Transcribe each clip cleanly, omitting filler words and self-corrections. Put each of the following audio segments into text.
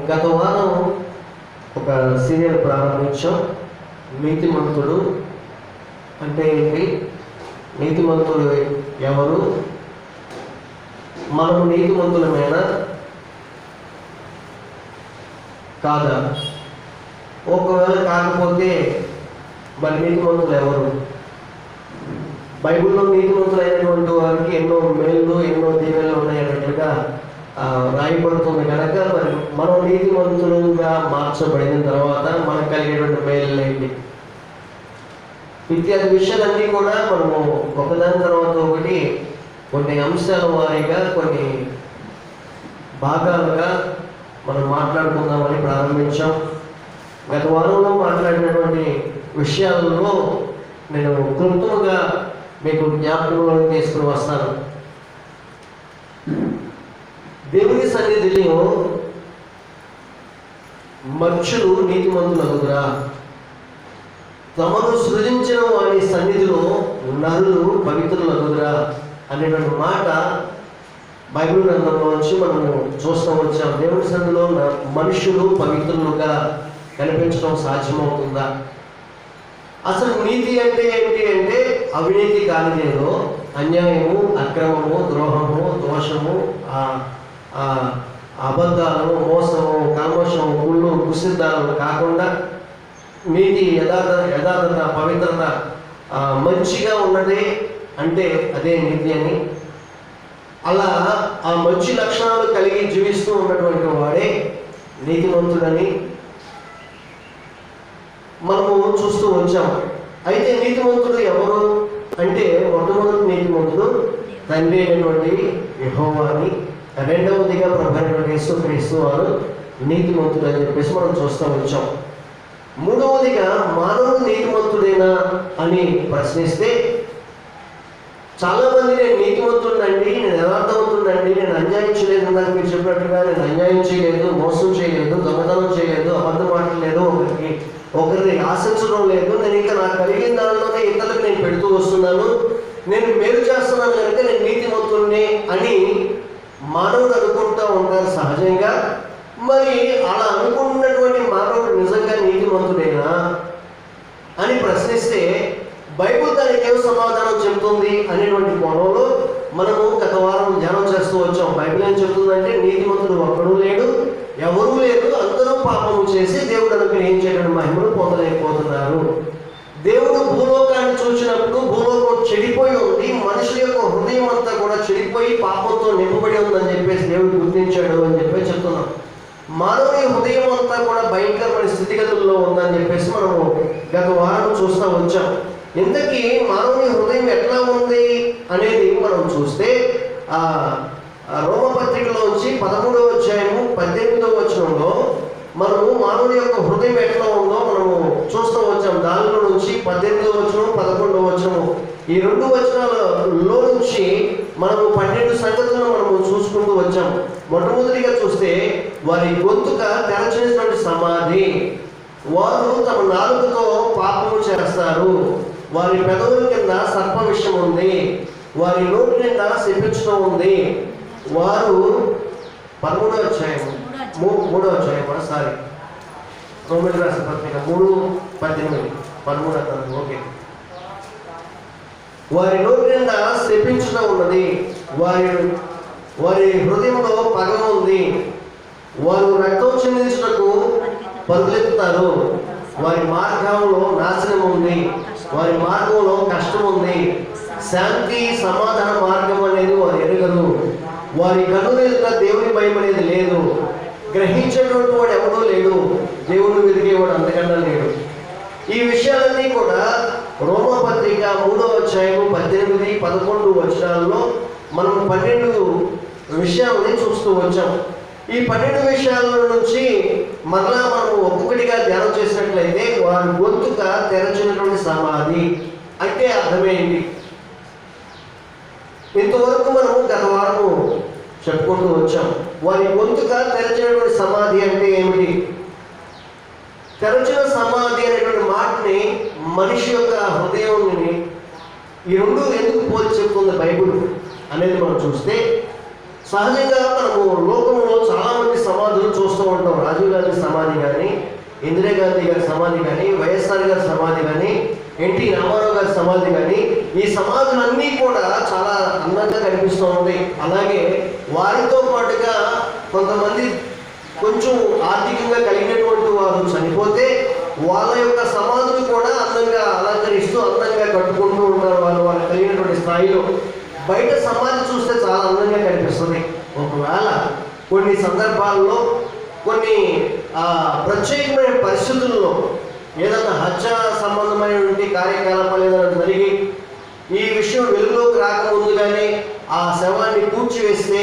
గత వారం ఒక సీరియల్ ప్రారంభించాం. నీతిమంతుడు అంటే ఏంటి, నీతిమంతుడు ఎవరు, మనము నీతిమంతులమేనా కాదా, ఒకవేళ కాకపోతే మరి నీతిమంతులు ఎవరు? బైబిల్లో నీతిమంతులైనటువంటి వారికి ఎన్నో మేళ్ళు ఎన్నో దీవెనలు ఉన్నాయన్నట్లుగా రాయబడుతుంది కనుక మరి మనం నీతిమంతులుగా మార్చబడిన తర్వాత మనకు కలిగేటువంటి మేలు ఏంటి ఇత్యాది విషయాలన్నీ కూడా మనము ఒకదాని తర్వాత ఒకటి కొన్ని అంశాల వారీగా కొన్ని భాగాలుగా మనం మాట్లాడుకుందామని ప్రారంభించాం. గత వారంలో మాట్లాడినటువంటి విషయాలలో నేను క్లుప్తంగా మీకు జ్ఞాపకంలో తీసుకుని వస్తాను. దేవుని సన్నిధిలో మనుషులు నీతిమంతులగురా, తమను సృజించిన వారి సన్నిధిలో నరులు పవిత్రులగురా అనేటువంటి మాట బైబిల్ గ్రంథంలో నుంచి మనము చూస్తూ వచ్చాం. దేవుని సన్నిధిలో మనుషులు పవిత్రులుగా కనిపించడం సాధ్యమవుతుందా? అసలు నీతి అంటే ఏంటి అంటే అవినీతి కానిదేదో, అన్యాయము, అక్రమము, ద్రోహము, దోషము, అబద్ధాలు, మోసము, కల్మషము, కుళ్ళు, కుసిద్ధాలు కాకుండా నీతి, యథార్థత, పవిత్రత, మంచిగా ఉన్నదే అంటే అదే నీతి అని, అలా ఆ మంచి లక్షణాలు కలిగి జీవిస్తూ ఉన్నటువంటి వాడే నీతిమంతుడని మనము చూస్తూ వచ్చాము. అయితే నీతిమంతుడు ఎవరు అంటే మొట్టమొదటి నీతిమంతుడు తండ్రి అయినటువంటి యెహోవా అని, రెండవదిగా ప్రభు అయినటువంటి యేసుక్రీస్తు వారు నీతిమంతుడు అని చెప్పేసి మనం చూస్తూ వచ్చాం. మూడవదిగా మానవుడు నీతిమంతుడేనా అని ప్రశ్నిస్తే చాలామంది నేను నీతిమంతుడినండి, నేను యథార్థవంతుడినండి, నేను అన్యాయం చేయలేదు, నాకు మీరు చెప్పినట్టుగా నేను అన్యాయం చేయలేదు, మోసం చేయలేదు, దొంగతనం చేయలేదు, అబద్ధం మాటలేదు, ఒకరిని ఆశించడం లేదు, నేను ఇంకా నాకు కలిగిన దానిలోనే ఇతరులకు నేను పెడుతూ వస్తున్నాను, నేను మేలు చేస్తున్నాను కనుక నేను నీతిమంతుడిని అని మానవుడు అనుకుంటూ ఉంటారు సహజంగా. మరి అలా అనుకున్నటువంటి మానవుడు నిజంగా నీతిమంతుడేనా అని ప్రశ్నిస్తే బైబిల్ దానికి ఏం సమాధానం చెబుతుంది అనేటువంటి కోణంలో మనము గత వారం ధ్యానం చేస్తూ వచ్చాం. బైబిల్ ఏం చెబుతుందంటే నీతిమంతుడు ఒక్కడూ లేడు, ఎవరూ లేదు, అందరూ పాపము చేసి దేవుడు అనుగ్రహించేటువంటి మహిమను పొందలేకపోతున్నారు. దేవుడు భూలోకాన్ని చూసినప్పుడు భూలోకం చెడిపోయి ఉంది, మనుషుల యొక్క హృదయం అంతా కూడా చెడిపోయి పాపంతో నింపబడి ఉందని చెప్పేసి దేవుడు గుర్తించాడు అని చెప్పి చెప్తున్నాం. మానవుని హృదయం అంతా కూడా భయంకరమైన స్థితిగతుల్లో ఉందని చెప్పేసి మనము గత వారం చూస్తూ వచ్చాం. ఇంతకీ మానవుని హృదయం ఎట్లా ఉంది అనేది మనం చూస్తే రోమపత్రికలో వచ్చి 11వ అధ్యాయము 18వ వచనంలో మనము మానవుని యొక్క హృదయం ఎట్లా ఉందో మనము చూస్తూ వచ్చాం. దానిలో నుంచి 18వ వచనం 11వ వచనము ఈ రెండు వచనాలలో నుంచి మనము 12 సంగతులను మనము చూసుకుంటూ వచ్చాం. మొట్టమొదటిగా చూస్తే వారి గొంతుక తెరచినటువంటి సమాధి, వారు తమ నాలుకతో పాపము చేస్తారు, వారి పెదవుల కింద సర్ప విషం ఉంది, వారి నోటి నిండా శపించడం ఉంది, వారు 13వ అధ్యాయం 3వ అధ్యాయం రోమిలికి రాసిన పత్రిక 3:18 13 ఓకే. వారి నోటి నిండా శపించడం ఉన్నది, వారి హృదయంలో పగ ఉంది, వారు రక్తం చెందించుటకు పరుగులెత్తుతారు, వారి మార్గంలో నాశనం ఉంది, వారి మార్గంలో కష్టం ఉంది, శాంతి సమాధాన మార్గం అనేది వారు ఎరుగరు, వారి కన్నుల దేవుని భయం అనేది లేదు, గ్రహించేటువంటి వాడు ఎవడూ లేడు, దేవుని వెతికేవాడు అంతకన్నా లేడు. ఈ విషయాలన్నీ కూడా రోమపత్రిక 3వ అధ్యాయం 18, 11 వచనాల్లో మనం 12 విషయాలని చూస్తూ వచ్చాం. ఈ 12 విషయాల నుంచి మరలా మనం ఒక్కొక్కటిగా ధ్యానం చేసినట్లయితే వారి గొంతుక తెరచినటువంటి సమాధి అంటే అర్థమేంటి? ఇంతవరకు మనము గత వారము చెప్పుకుంటూ వచ్చాం. వారి గొంతుక తెరచినటువంటి సమాధి అంటే ఏమిటి? తెరచిన సమాధి అనేటువంటి మాటని మనిషి యొక్క హృదయాన్ని ఈ రెండు ఎందుకు పోల్చి చెప్తుంది బైబిల్ అనేది మనం చూస్తే, సహజంగా మనము లోకంలో చాలామంది సమాధులు చూస్తూ ఉంటాం. రాజీవ్ గాంధీ సమాధి కానీ, ఇందిరాగాంధీ గారి సమాధి కానీ, వైఎస్ఆర్ గారి సమాధి కానీ, ఎన్టీ రామారావు గారి సమాధి కానీ, ఈ సమాధులన్నీ కూడా చాలా అందంగా కనిపిస్తూ ఉంటాయి. అలాగే వారితో పాటుగా కొంతమంది కొంచెం ఆర్థికంగా కలిగినటువంటి వారు చనిపోతే వాళ్ళ యొక్క సమాధులు కూడా అందంగా అలంకరిస్తూ అందంగా కట్టుకుంటూ ఉంటారు. వాళ్ళు కలిగినటువంటి స్థాయిలో బయట సమాధి చూస్తే చాలా అందంగా కనిపిస్తుంది. ఒకవేళ కొన్ని సందర్భాల్లో కొన్ని ప్రత్యేకమైన పరిస్థితుల్లో ఏదైనా హత్య సంబంధమైనటువంటి కార్యకలాపాలు ఏదైనా జరిగి ఈ విషయం వెలుగులోకి రాకముందుగానే ఆ శవాన్ని కూర్చివేస్తే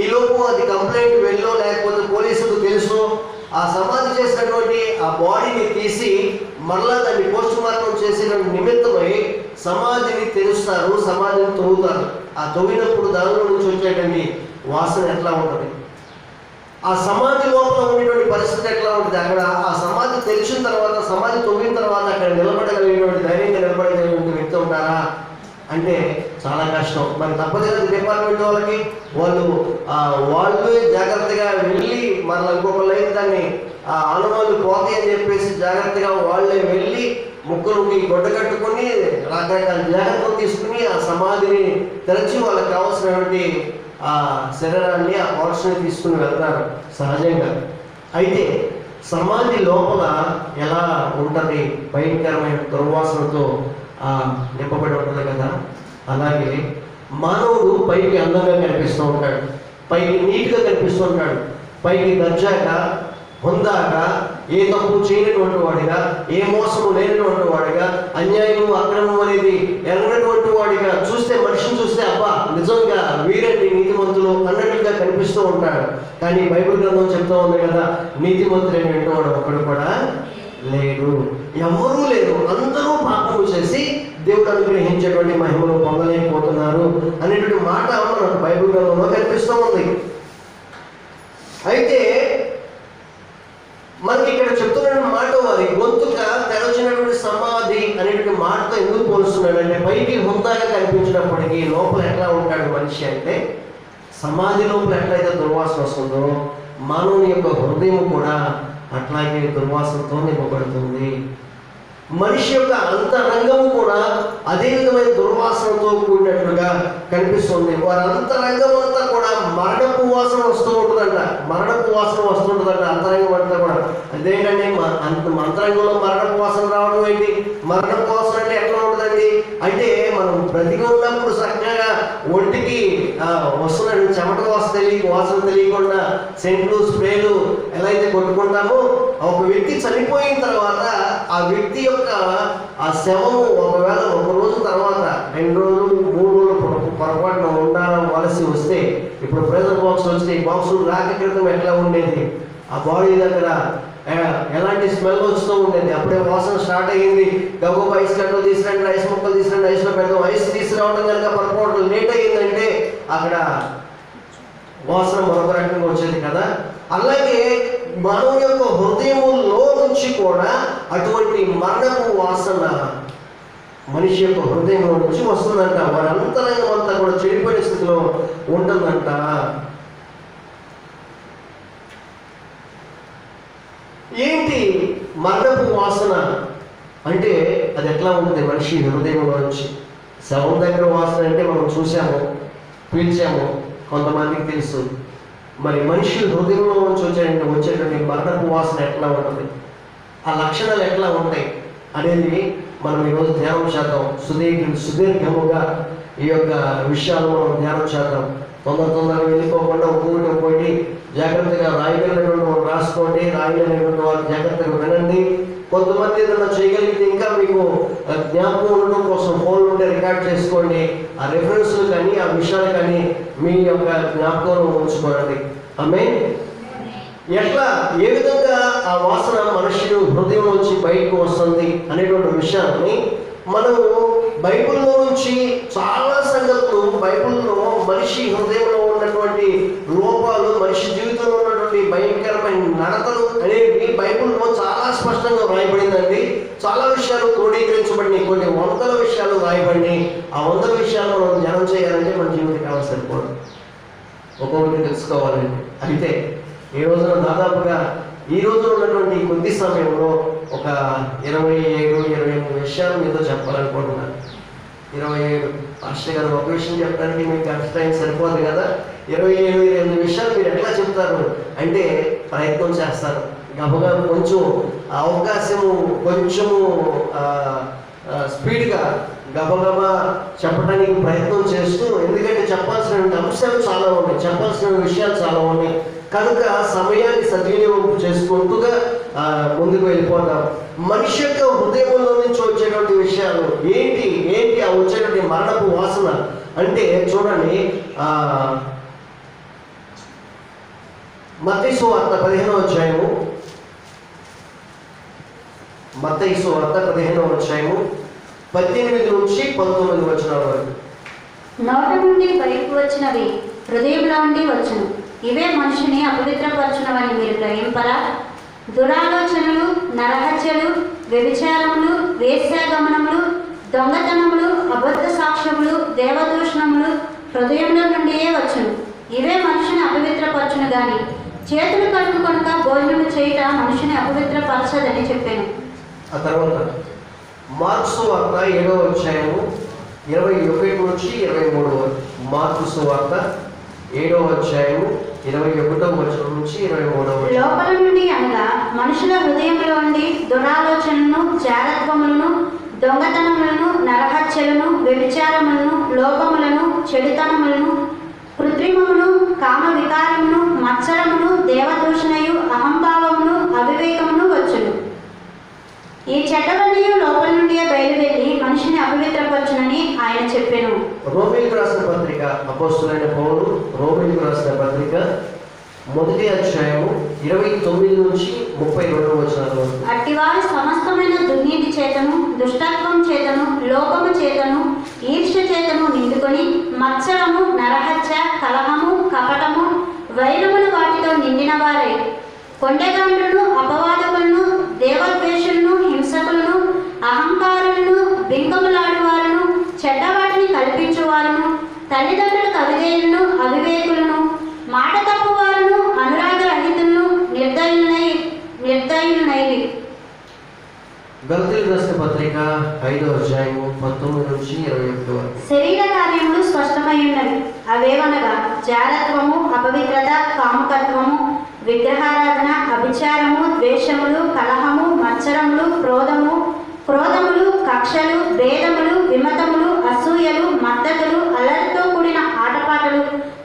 ఈలోపు అది కంప్లైంట్ వెళ్ళో లేకపోతే పోలీసులకు తెలుసు, ఆ సమాధి చేసినటువంటి ఆ బాడీని తీసి మరలా దాన్ని పోస్ట్ మార్టం చేసిన నిమిత్తమై సమాధిని తెరుస్తారు, సమాధిని తవ్వుతారు. ఆ తవ్వినప్పుడు దానిలో నుంచి వచ్చేటువంటి వాసన ఎట్లా ఉంటుంది, ఆ సమాధి లోపల ఉండేటువంటి పరిస్థితి ఎట్లా ఉంటుంది, అక్కడ ఆ సమాధి తెలిసిన తర్వాత, సమాధి తవ్విన తర్వాత అక్కడ నిలబడగలిగినటువంటి ధైర్యంగా నిలబడగలిగినటువంటి వ్యక్తి ఉంటారా అంటే చాలా కష్టం. మరి తప్పదు కదా డిపార్ట్మెంట్ వాళ్ళకి. వాళ్ళు జాగ్రత్తగా వెళ్ళి మరలా ఇంకొకళ్ళు అయితే దాన్ని ఆనవాళ్ళు పోతాయి అని చెప్పేసి జాగ్రత్తగా వాళ్ళే వెళ్ళి ముక్కులకి గొడ్డ కట్టుకుని రకరకాల జాగ్రత్తలు తీసుకుని ఆ సమాధిని తెరచి వాళ్ళకి కావాల్సినటువంటి ఆ శరీరాన్ని, ఆ పౌరుషాన్ని తీసుకుని వెళ్తారు సహజంగా. అయితే సమాధి లోపల ఎలా ఉంటుంది, భయంకరమైన దుర్వాసనతో నింపబడి ఉంటుంది కదా. అలాగే మానవుడు పైకి అందంగా కనిపిస్తూ ఉంటాడు, పైకి నీట్గా కనిపిస్తూ ఉంటాడు, పైకి దర్జాగా హుందాగా, ఏ తప్పు చేయనటువంటి వాడిగా, ఏ మోసము లేనటువంటి వాడిగా, అన్యాయము అక్రమం అనేది ఎరగనటువంటి వాడిగా చూస్తే, మనిషిని చూస్తే అబ్బా నిజంగా వీరండి నీతిమంతులు అన్నట్టుగా కనిపిస్తూ ఉంటాడు. కానీ బైబిల్ గ్రంథం చెప్తా ఉంది కదా, నీతిమంతులైన వాడు ఒకడు కూడా లేడు, ఎవరూ లేరు, అందరూ పాపము చేసి దేవుడు అనుగ్రహించేటువంటి మహిమను పొందలేకపోతున్నారు అనేటువంటి మాట మనకు బైబిల్ గ్రంథంలో కనిపిస్తూ ఉంది. అయితే మనకి ఇక్కడ చెప్తున్న మాట వారి గొంతుక తెరచినటువంటి సమాధి అనేటువంటి మాటతో ఎందుకు పోలుస్తున్నాడు అంటే, పైకి హుందాగా కనిపించినప్పటికీ లోపల ఎట్లా ఉంటాడు మనిషి అంటే, సమాధి లోపల ఎట్లయితే దుర్వాసన వస్తుందో మానవుని యొక్క హృదయం కూడా అట్లాగే దుర్వాసనతో నింపబడుతుంది. మనిషి యొక్క అంతరంగము కూడా అదే విధమైన దుర్వాసనతో కూడినట్లుగా కనిపిస్తుంది. వారి అంతరంగం అంతా కూడా మరణపు వాసన వస్తూ ఉంటుందంట, మరణపు వాసన వస్తుంటుందంట అంతరంగం అంతా కూడా. అదేంటంటే అంతరంగంలో మరణపు వాసన రావడం ఏంటి, మరణపు వాసన అంటే ఎట్లా ఉంటుందండి అంటే, మనం బ్రతికి ఉన్నప్పుడు చక్కగా ఒంటికి వస్తున్న చెమట వాసన తెలియకుండా సెంట్లు స్ప్రేలు ఎలా అయితే కొట్టుకుంటామో, ఒక వ్యక్తి చనిపోయిన తర్వాత ఆ వ్యక్తి యొక్క ఆ శవము ఒకవేళ ఒక రోజు తర్వాత 2 రోజులు 3 రోజులు పొరపాటున ఉండవలసి వస్తే, ఇప్పుడు ప్రెజర్ బాక్స్ వచ్చిన ఈ బాక్సులు రాక క్రితం ఎట్లా ఉండేది, ఆ బాడీ దగ్గర ఎలాంటి స్మెల్ వస్తూ ఉండేది. అప్పుడే వాసన స్టార్ట్ అయ్యింది, గవ్వ ఐస్ గడ్డలు తీసుకురండి, ఐస్ ముక్కలు తీసుకురండి, ఐస్లో పెడదాం, ఐస్ తీసుకురావడం కనుక పొరపాటు లేట్ అయ్యిందంటే అక్కడ వాసన మరొక రకంగా వచ్చేది కదా. అలాగే మానవుని యొక్క హృదయములో నుంచి కూడా అటువంటి మరణపు వాసన మనిషి యొక్క హృదయంలో నుంచి వస్తుందంట. వారి అంతరంగం అంతా కూడా చెడిపోయిన స్థితిలో ఉంటుందంట. ఏంటి మరణపు వాసన అంటే, అది ఎట్లా ఉంటుంది మనిషి హృదయంలో నుంచి? శవం దగ్గర వాసన అంటే మనం చూసాము, పీల్చాము, కొంతమందికి తెలుసు. మరి మనిషి హృదయంలో నుంచి వచ్చేటువంటి మరణపు వాసన ఎట్లా ఉంటుంది, ఆ లక్షణాలు ఎట్లా ఉంటాయి అనేది మనం ఈరోజు ధ్యానం చేద్దాం. సుదీర్ఘముగా ఈ యొక్క విషయాలు మనం ధ్యానం చేద్దాం. తొందరగా వెళ్ళిపోకుండా ఒక్కొక్కటి జాగ్రత్తగా రాయగలిగినటువంటి వాళ్ళు రాసుకోండి, రాయగలిగినటువంటి వాళ్ళు జాగ్రత్తగా వినండి. కొంతమంది ఏదైనా చేయగలిగితే ఇంకా మీకు జ్ఞాపకం ఉండడం కోసం ఫోన్లు ఉంటే రికార్డ్ చేసుకోండి. ఆ రెఫరెన్స్లు కానీ ఆ విషయాలు కానీ మీ యొక్క జ్ఞాపకంలో ఉంచుకోండి. ఆమేన్. ఎట్లా ఏ విధంగా ఆ వాసన మనుషులు హృదయం నుంచి బయటకు వస్తుంది అనేటువంటి విషయాన్ని మనము బైబిల్లో నుంచి చాలా సంగతులు, బైబిల్లో మనిషి హృదయంలో ఉన్నటువంటి లోపాలు, మనిషి జీవితంలో ఉన్నటువంటి భయంకరమైన నడతలు అనేవి బైబిల్లో చాలా స్పష్టంగా వ్రాయబడిందండి. చాలా విషయాలు క్రోడీకరించబడినాయి, కొన్ని 100 విషయాలు వ్రాయబడినాయి. ఆ 100 విషయాలు మనం ధ్యానం చేయాలంటే మన జీవితం కావాలి, సరిపోదు, ఒక్కొక్కటి తెలుసుకోవాలండి. అయితే ఈ రోజున దాదాపుగా ఈ రోజు ఉన్నటువంటి కొద్ది సమయంలో ఒక 27-28 విషయాలు మీతో చెప్పాలనుకుంటున్నాను. 27 పాస్టర్ గారు ఒక విషయం చెప్పడానికి మీకు అంత టైం సరిపోదు కదా. 27-28 విషయాలు మీరు ఎట్లా చెప్తారు అంటే ప్రయత్నం చేస్తారు. గబగా కొంచెం అవకాశము కొంచెము స్పీడ్గా గబగబా చెప్పడానికి ప్రయత్నం చేస్తూ, ఎందుకంటే చెప్పాల్సిన అంశాలు చాలా ఉన్నాయి, చెప్పాల్సిన విషయాలు చాలా ఉన్నాయి కనుక సమయాన్ని సద్వినియోగం చేసుకుంటూగా ముందుకు వెళ్ళిపోతాం. మనిషి యొక్క హృదయంలో నుంచి వచ్చేటువంటి విషయాలు ఏంటి ఆ వచ్చేటువంటి మరణపు వాసన అంటే చూడండి, మత్తయి సువార్త 15వ అధ్యాయము, మత్తయి సువార్త 15వ అధ్యాయము 18 నుంచి 19 వచనాల వరకు. నోట నుండి బయటకు వచ్చినవి హృదయంలో నుండి వచ్చును, ఇవే మనిషిని అపవిత్రపరచునవని మీరు గ్రహింపరా? దురాలోచనలు, నరహత్యలు, వ్యభిచారములు, వేశ్యాగమనములు, దొంగతనములు, అబద్ధ సాక్ష్యములు, దేవదూషణములు హృదయంలో నుండియే వచ్చును, ఇవే మనిషిని అపవిత్రపరచును గాని చేతులు కడుక్కొనక భోజనము చేయుట మనిషిని అపవిత్రపరచదని చెప్పాను. ఆ తర్వాత మార్కు సువార్త 7వ అధ్యాయము 21 నుంచి 23 వరకు. మార్కు సువార్త 7వ అధ్యాయము 21వ వచనం నుంచి 23వ వచనం. లోపల నుండి అనగా మనుషుల హృదయంలో నుండి దురాలోచనలను, జారత్వములను, దొంగతనములను, నరహత్యలను, వ్యభిచారములను, లోపములను, చెడుతనములను, కృత్రిమమును, కామ వికారమును, మత్సరమును, దేవదూషణయు, అహంభావమును, అవివేకమును వచ్చును. ఈ చెడ్డవన్నీ లోపల నుండి బయలువెళ్ళి మనిషిని అపవిత్రపరచునని ఆయన చెప్పెను. రోమీయులకు రాసిన పత్రిక, అపోస్తలుడైన పౌలు రోమీయులకు రాసిన పత్రిక 1వ అధ్యాయము 29 నుంచి 32 వచనాల వరకు. అట్టివారు సమస్తమైన దుర్నీతి చేతను, దుష్టత్వం చేతను, లోపము చేతను, ఈర్ష్య చేతను నిండుకొని మత్సరము, నరహత్య, కలహము, కపటము, వైరములు వాటితో నిండిన వారై కొండగాండ్రులను, అపవాదకులను, దేవద్వేషులను, హింసకులను, అహంకారులను, బింకములాడువారును, చెడ్డవాటిని కల్పించువారును, తల్లిదండ్రులకు అవిధేయులను, అవివేకులను, మాట తప్పువారును, అనురాగరహితులను, నిర్దయులనైరి. గలతీయులకు రాసిన పత్రిక 5వ అధ్యాయము 19 నుంచి 21 వరకు. శరీర కార్యములు స్పష్టమై ఉన్నవి, అవేవనగా జారత్వము, అపవిత్రత, కాముకత్వము, విగ్రహారాధన, అభిచారము, ద్వేషములు, కలహము, మత్సరములు, క్రోధములు, కక్షలు, భేదములు, విమతములు, అసూయలు, మద్దతులు, అల్లరితో కూడిన ఆటపాటలు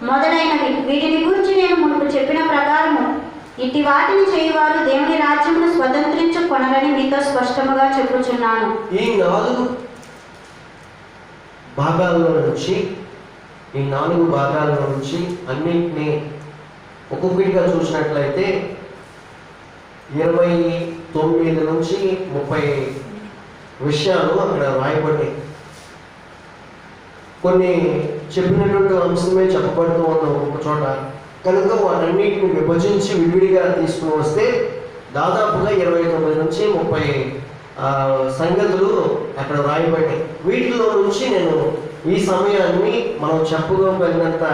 మొదలైనవి. వీటిని గురించి నేను మునుపు చెప్పిన ప్రకారము ఇట్టి వాటిని చేయువారు దేవుని రాజ్యమును స్వతంత్రించుకొనరని మీతో స్పష్టముగా చెప్పుచున్నాను. ఈ 4 భాగాల్లో నుంచి అన్నింటినీ ఒక్కొక్కటిగా చూసినట్లయితే 29 నుంచి 30 విషయాలు అక్కడ రాయబడ్డాయి. కొన్ని చెప్పినటువంటి అంశమే చెప్పబడుతూ ఉన్నాం ఒక చోట కనుక వాటన్నిటిని విభజించి విడివిడిగా తీసుకుని వస్తే దాదాపుగా 29 నుంచి 30 సంగతులు అక్కడ రాయబడ్డాయి. వీటిలో నుంచి నేను ఈ సమయాన్ని మనం చెప్పుకోగలిగినంత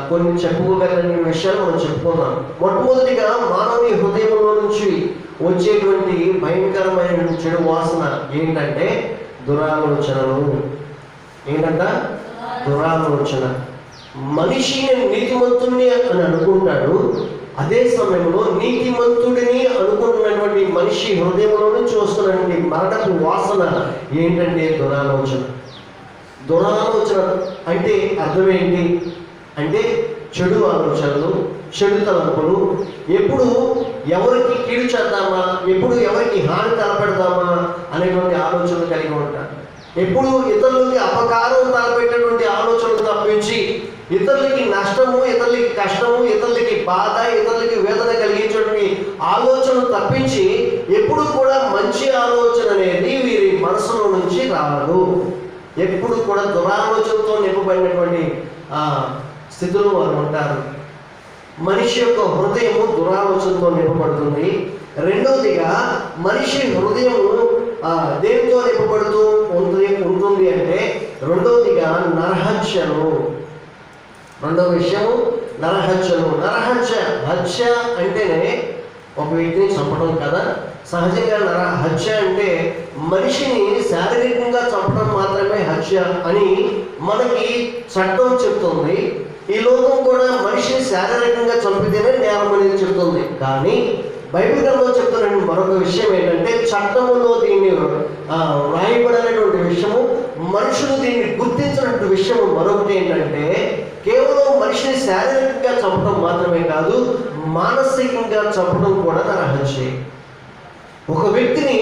కొన్ని చెప్పుకోగలిగిన విషయాలు మనం చెప్పుకున్నాం. మొట్టమొదటిగా మానవుని హృదయంలో నుంచి వచ్చేటువంటి భయంకరమైన చెడు వాసన ఏంటంటే దురాలోచనలు. ఏంటంట? దురాలోచన. మనిషిని నీతిమంతుడిని అని అనుకుంటాడు, అదే సమయంలో నీతిమంతుడిని అనుకుంటున్నటువంటి మనిషి హృదయంలో నుంచి వస్తున్నటువంటి మరణపు వాసన ఏంటంటే దురాలోచన. దురాలోచన అంటే అర్థం ఏంటి అంటే చెడు ఆలోచనలు, చెడు తలంపులు, ఎప్పుడు ఎవరికి కీడు చేద్దామా, ఎప్పుడు ఎవరికి హాని తలపెడదామా అనేటువంటి ఆలోచనలు కలిగి ఉంటారు. ఎప్పుడు ఇతరులకి అపకారం తలపెట్టేటువంటి ఆలోచనలు తప్పించి ఇతరులకి నష్టము, ఇతరులకి కష్టము, ఇతరులకి బాధ, ఇతరులకి వేదన కలిగించేటువంటి ఆలోచనలు తప్పించి ఎప్పుడు కూడా మంచి ఆలోచన అనేది వీరి మనసులో నుంచి రాదు. ఎప్పుడు కూడా దురాలోచనతో నింపబడినటువంటి స్థితిలో వారు ఉంటారు. మనిషి యొక్క హృదయము దురాలోచనతో నింపబడుతుంది. రెండవదిగా మనిషి హృదయము దేనితో నింపబడుతూ ఉంటుంది అంటే రెండవదిగా నరహత్యలు. రెండవ విషయము నరహత్యలు. హత్య అంటేనే ఒక వ్యక్తిని చంపడం కదా. సహజంగా హత్య అంటే మనిషిని శారీరకంగా చంపడం మాత్రమే హత్య అని మనకి చట్టం చెప్తుంది. ఈ లోకం కూడా మనిషిని శారీరకంగా చంపితేనే నేరం అనేది చెప్తుంది. కానీ బైబిల్ గ్రంథంలో చెప్తున్న మరొక విషయం ఏంటంటే, చట్టములో దీన్ని వ్రాయబడినటువంటి విషయము, మనుషులు దీన్ని గుర్తించినటువంటి విషయము మరొకటి ఏంటంటే, కేవలం మనిషిని శారీరకంగా చంపడం మాత్రమే కాదు, మానసికంగా చంపడం కూడా నరహత్యే. ఒక వ్యక్తిని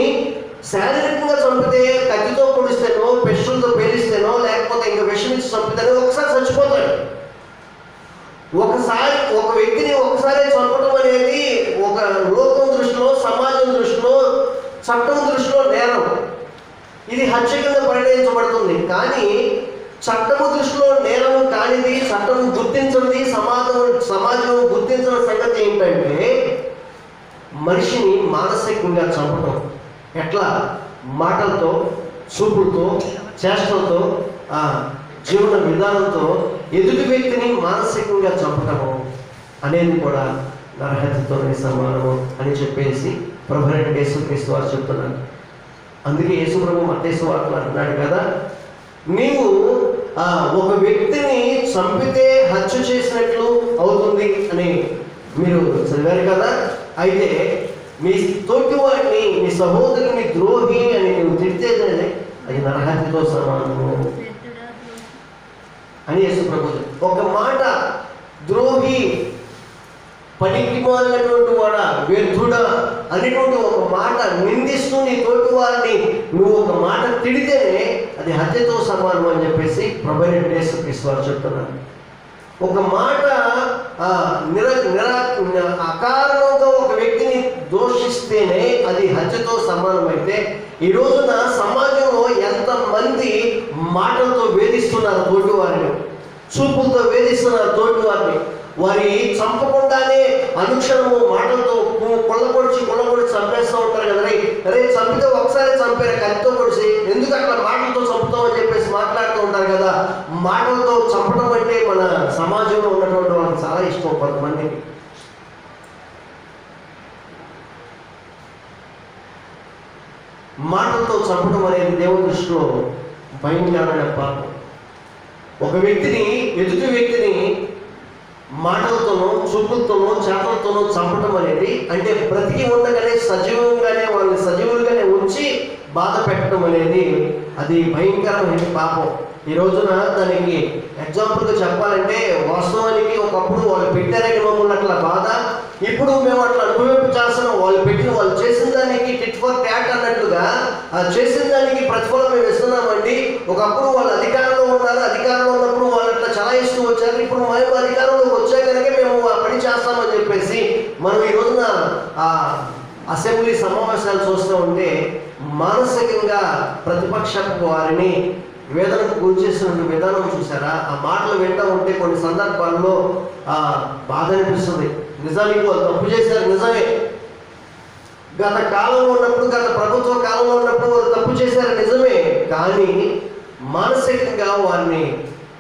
శారీరకంగా చంపితే, కత్తితో పొడిస్తేనో, పెస్టులతో పేలిస్తేనో, లేకపోతే ఇంకా విషం ఇచ్చి చంపితేనో ఒకసారి చచ్చిపోతాడు. ఒక వ్యక్తిని ఒకసారి చంపడం అనేది ఒక లోకం దృష్టిలో, సమాజం దృష్టిలో, చట్టం దృష్టిలో నేరం. ఇది హత్య కింద పరిగణించబడుతుంది. కానీ చట్టము దృష్టిలో నేరం కానిది, చట్టం గుర్తించింది, సమాజం గుర్తించిన సంగతి ఏంటంటే, మనిషిని మానసికంగా చంపడం. ఎట్లా? మాటలతో, చూపులతో, చేష్టలతో, జీవన విధానంతో ఎదుటి వ్యక్తిని మానసికంగా చంపటము అనేది కూడా నరహత్యతోనే సమానము అని చెప్పేసి ప్రభువైన యేసుక్రీస్తు వారు చెప్తున్నారు. అందుకే యేసు ప్రభు మత్తయి సువార్తలో అంటున్నాడు కదా, నీవు ఒక వ్యక్తిని చంపితే హత్య చేసినట్లు అవుతుంది అని మీరు చదివారు కదా. అయితే మీ తోటి వాడిని, మీ సహోదరుని ద్రోహి అని నువ్వు తిడితే అది నరహత్యతో సమానము అని యేసు ప్రభు. ఒక మాట ద్రోహి, పనికి మాలినటువంటి వాడా, వ్యర్థుడా అనేటువంటి ఒక మాట నిందిస్తూ నీ తోటి వారిని నువ్వు ఒక మాట తిడితేనే అది హత్యతో సమానం అని చెప్పేసి ప్రభువైన యేసుక్రీస్తు వారు చెప్తున్నారు. ఒక మాట అకారణంగా ఒక వ్యక్తిని దోషిస్తేనే అది హత్యతో సమానమైతే, ఈ రోజున సమాజంలో ఎంతమంది మాటలతో వేధిస్తున్నారు తోటి వారిని, చూపులతో వేధిస్తున్నారు తోటి వారిని. వారి చంపకుండానే అనుక్షణము మాటలతో కొల్లగొడిచి చంపేస్తూ ఉంటారు కదా. అరే చంపితే ఒకసారి చంపారు, కత్తితో పొడిచి, ఎందుకు అట్లా మాటలతో చంపుతాం అని చెప్పేసి మాట్లాడుతూ ఉంటారు కదా. మాటలతో చంపడం అంటే మన సమాజంలో ఉన్నటువంటి వాళ్ళకి చాలా ఇష్టం కొంతమందికి. మాటలతో చంపడం అనేది దేవుని దృష్టిలో భయంకరమైన పాపం. ఒక వ్యక్తిని, ఎదుటి వ్యక్తిని మాటలతోనో, చూపులతోనో, చేతలతోనో చంపడం అనేది అంటే బ్రతికి ఉండగానే సజీవంగానే వాళ్ళని సజీవులుగానే ఉంచి బాధ పెట్టడం అనేది అది భయంకరమైన పాపం. ఈ రోజున దానికి ఎగ్జాంపుల్గా చెప్పాలంటే, వాస్తవానికి ఒకప్పుడు వాళ్ళు పెట్టారని మమ్మల్ని అట్లా బాధ, ఇప్పుడు మేము అట్లా అనుభవించాల్సిన వాళ్ళు చేసిన దానికి టిట్ ఫర్ ట్యాట్ అన్నట్లుగా చేసిన దానికి ప్రతిఫలం మేము ఇస్తున్నామండి. ఒకప్పుడు వాళ్ళు అధికారంలో ఉన్నారు, అధికారంలో ఉన్నప్పుడు వాళ్ళు అట్లా చలాయిస్తూ వచ్చారు, ఇప్పుడు మేము అధికారంలోకి వచ్చే కనుక మేము ఆ పని చేస్తామని చెప్పేసి మనం ఈ రోజున అసెంబ్లీ సమావేశాలు చూస్తూ ఉంటే మానసికంగా ప్రతిపక్షపు వారిని వేదనకు గురి చేసిన విధానం చూసారా? ఆ మాటలు వింటూ ఉంటే కొన్ని సందర్భాల్లో బాధ అనిపిస్తుంది. నిజానికి వాళ్ళు తప్పు చేశారు, నిజమే. గత కాలంలో ఉన్నప్పుడు, గత ప్రభుత్వ కాలంలో ఉన్నప్పుడు వాళ్ళు తప్పు చేశారు, నిజమే. కానీ మానసికంగా వారిని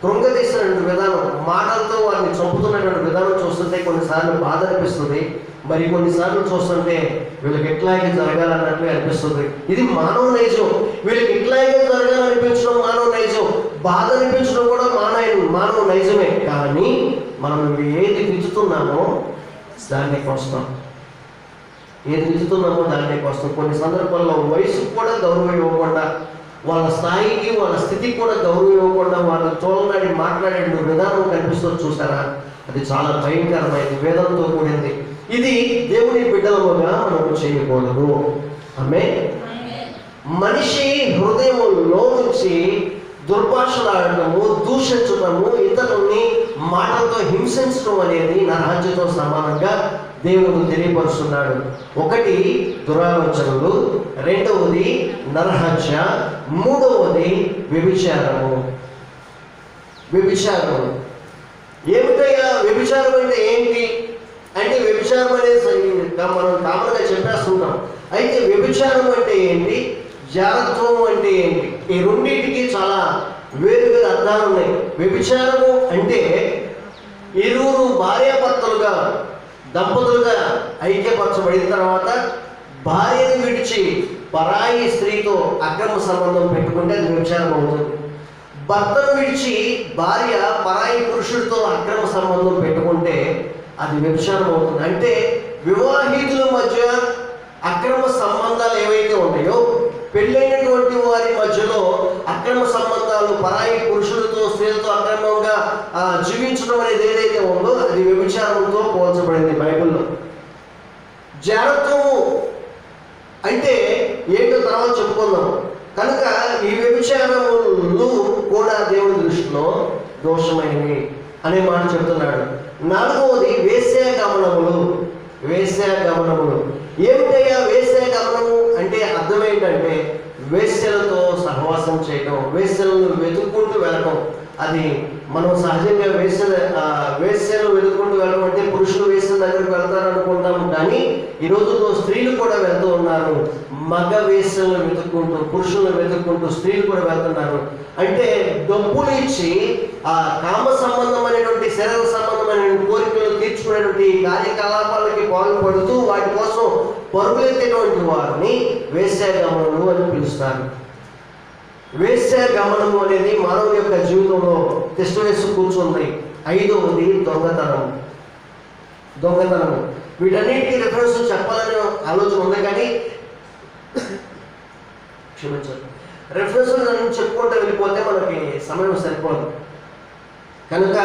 కృంగదీసినటువంటి విధానం, మాటలతో వారిని చంపుతున్నటువంటి విధానం చూస్తుంటే కొన్నిసార్లు బాధ అనిపిస్తుంది. మరి కొన్నిసార్లు చూస్తుంటే వీళ్ళకి ఎట్లాగే జరగాలన్నట్లు అనిపిస్తుంది. ఇది మానవ నైజం. వీళ్ళకి ఎట్లాగే జరగాలనిపించడం మానవ నైజం, బాధ అనిపించడం కూడా మానవ నైజమే. కానీ మనం ఏది విచ్చుతున్నామో దాన్నే వస్తాం, ఏది విచ్చుతున్నామో దాన్నే వస్తాం. కొన్ని సందర్భాల్లో వయసుకు కూడా గౌరవం ఇవ్వకుండా, వాళ్ళ స్థాయికి, వాళ్ళ స్థితికి కూడా గౌరవం ఇవ్వకుండా వాళ్ళ తోలనాడి మాట్లాడే విధానం కనిపిస్తుంది చూసారా? అది చాలా భయంకరమైనది, వేదంతో కూడింది. ఇది దేవుని బిడ్డలుగా మనం చేయకూడదు. ఆమేన్. మనిషి హృదయంలో నుంచి దుర్భాషలాడటము, దూషించడము, ఇతరుల్ని మాటలతో హింసించడం అనేది నరహత్యతో సమానంగా దేవుడు తెలియపరుస్తున్నాడు. ఒకటి దురాలోచనలు, రెండవది నరహత్య, మూడవది వ్యభిచారము. ఏమిటయ్యా వ్యభిచారం అంటే ఏంటి అంటే, వ్యభిచారం అనేది మనం కామన్గా చెప్పేస్తుంటాం. అయితే వ్యభిచారం అంటే ఏంటి, జారత్వం అంటే ఏంటి? ఈ రెండింటికి చాలా వేరు వేరు అర్థాలు ఉన్నాయి. వ్యభిచారము అంటే ఇరువురు భార్యాభర్తలుగా దంపతులుగా ఐక్యపరచబడిన తర్వాత భార్యను విడిచి పరాయి స్త్రీతో అక్రమ సంబంధం పెట్టుకుంటే అది వ్యభిచారం అవుతుంది. భర్తను విడిచి భార్య పరాయి పురుషుడితో అక్రమ సంబంధం పెట్టుకుంటే అది వ్యభిచారం అవుతుంది. అంటే వివాహితుల మధ్య అక్రమ సంబంధాలు ఏవైతే ఉన్నాయో, పెళ్ళైనటువంటి వారి మధ్యలో అక్రమ సంబంధాలు, పరాయి పురుషులతో స్త్రీలతో అక్రమంగా జీవించడం అనేది ఏదైతే ఉందో అది వ్యభిచారంతో పోల్చబడింది బైబిల్లో. జాగ్రత్తము అంటే ఏంటో తర్వాత చెప్పుకుందాం. కనుక ఈ వ్యభిచారములు కూడా దేవుని దృష్టిలో దోషమైనవి అనే మాట చెప్తున్నాడు. 4వది వేశ్యాగమనములు. వేశ్యాగమనములు ఏమిటయ్యా? వేశ్యాగమనము అంటే అర్థం ఏంటంటే వేశ్యలతో సహవాసం చేయటం, వేశ్యలను వెతుక్కుంటూ వెళ్ళటం. అది మనం సహజంగా వేశ్యలు వెతుక్కుంటూ వెళ్ళడం అంటే పురుషులు వేశ్యల దగ్గరికి వెళ్తారు అనుకుంటాము, కానీ ఈ రోజుల్లో స్త్రీలు కూడా వెళ్తూ ఉన్నారు. మగ వేశ్యలను వెతుక్కుంటూ, పురుషులను వెతుక్కుంటూ స్త్రీలు కూడా వెళ్తున్నారు. అంటే డబ్బులు ఇచ్చి ఆ కామ సంబంధమైనటువంటి, శరీర సంబంధమైనటువంటి కోరికలు తీర్చుకునేటువంటి కార్యకలాపాలకి పాల్పడుతూ వాటి కోసం పరుగులెత్తేటువంటి వారిని వేశ్యాగమనము అని పిలుస్తారు. వేశ్యాగమనము అనేది మానవుని యొక్క జీవితంలో తిష్టవేసి కూర్చుంది. 5వది దొంగతనం. దొంగతనము. వీటన్నిటికీ రిఫరెన్స్ చెప్పాలనే ఆలోచన ఉంది, కానీ క్షమించాలి, రెఫరెన్స్ చెప్పుకుంటూ వెళ్ళిపోతే మనకి సమయం సరిపోదు. కనుక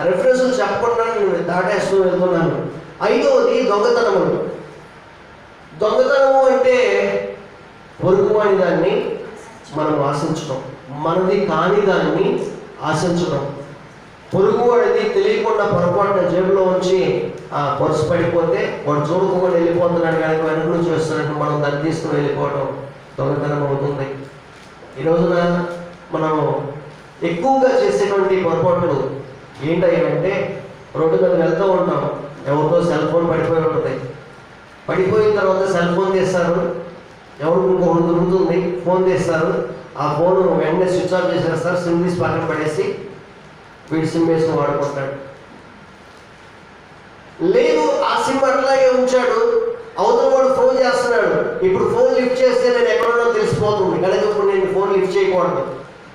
రెఫరెన్స్ చెప్పకుండా నేను దాటేస్తూ వెళ్తున్నాను. 5వది దొంగతనము. దొంగతనము అంటే పొరుగువాని దాన్ని మనం ఆశించడం, మనది కాని దాన్ని ఆశించడం. పొరుగువాడిది తెలియకుండా పొరపాటున జేబులో ఉంచి పర్సు పడిపోతే వాడు చూడకుండా వెళ్ళిపోతున్నాడు, కనుక వెనక నుంచి వస్తున్నట్టు మనం దాన్ని తీసుకుని వెళ్ళిపోవడం దొంగతనం అవుతుంది. ఈ రోజున మనం ఎక్కువగా చేసేటువంటి పొరపాట్లు ఏంటంటే, రోడ్డు మీద వెళ్తూ ఉంటాం, ఎవరితో సెల్ ఫోన్ పడిపోయి ఉంటుంది. పడిపోయిన తర్వాత సెల్ ఫోన్ తీస్తారు, ఎవరికి ఇంకొకటి దొరుకుతుంది, ఫోన్ తీస్తారు, ఆ ఫోన్ వెంటనే స్విచ్ ఆఫ్ చేసేస్తారు, సిమ్ తీసి పక్కన పడేసి వీడి సిమ్ వేసుకుని వాడుకుంటాడు. లేదు, ఆ సిమ్ అట్లాగే ఉంచాడు, అవతల వాడు ఫోన్ చేస్తున్నాడు, ఇప్పుడు ఫోన్ లిఫ్ట్ చేస్తే నేను ఎక్కడున్నా తెలిసిపోతుంది, కనుక ఇప్పుడు నేను ఫోన్ లిఫ్ట్ చేయకూడదు.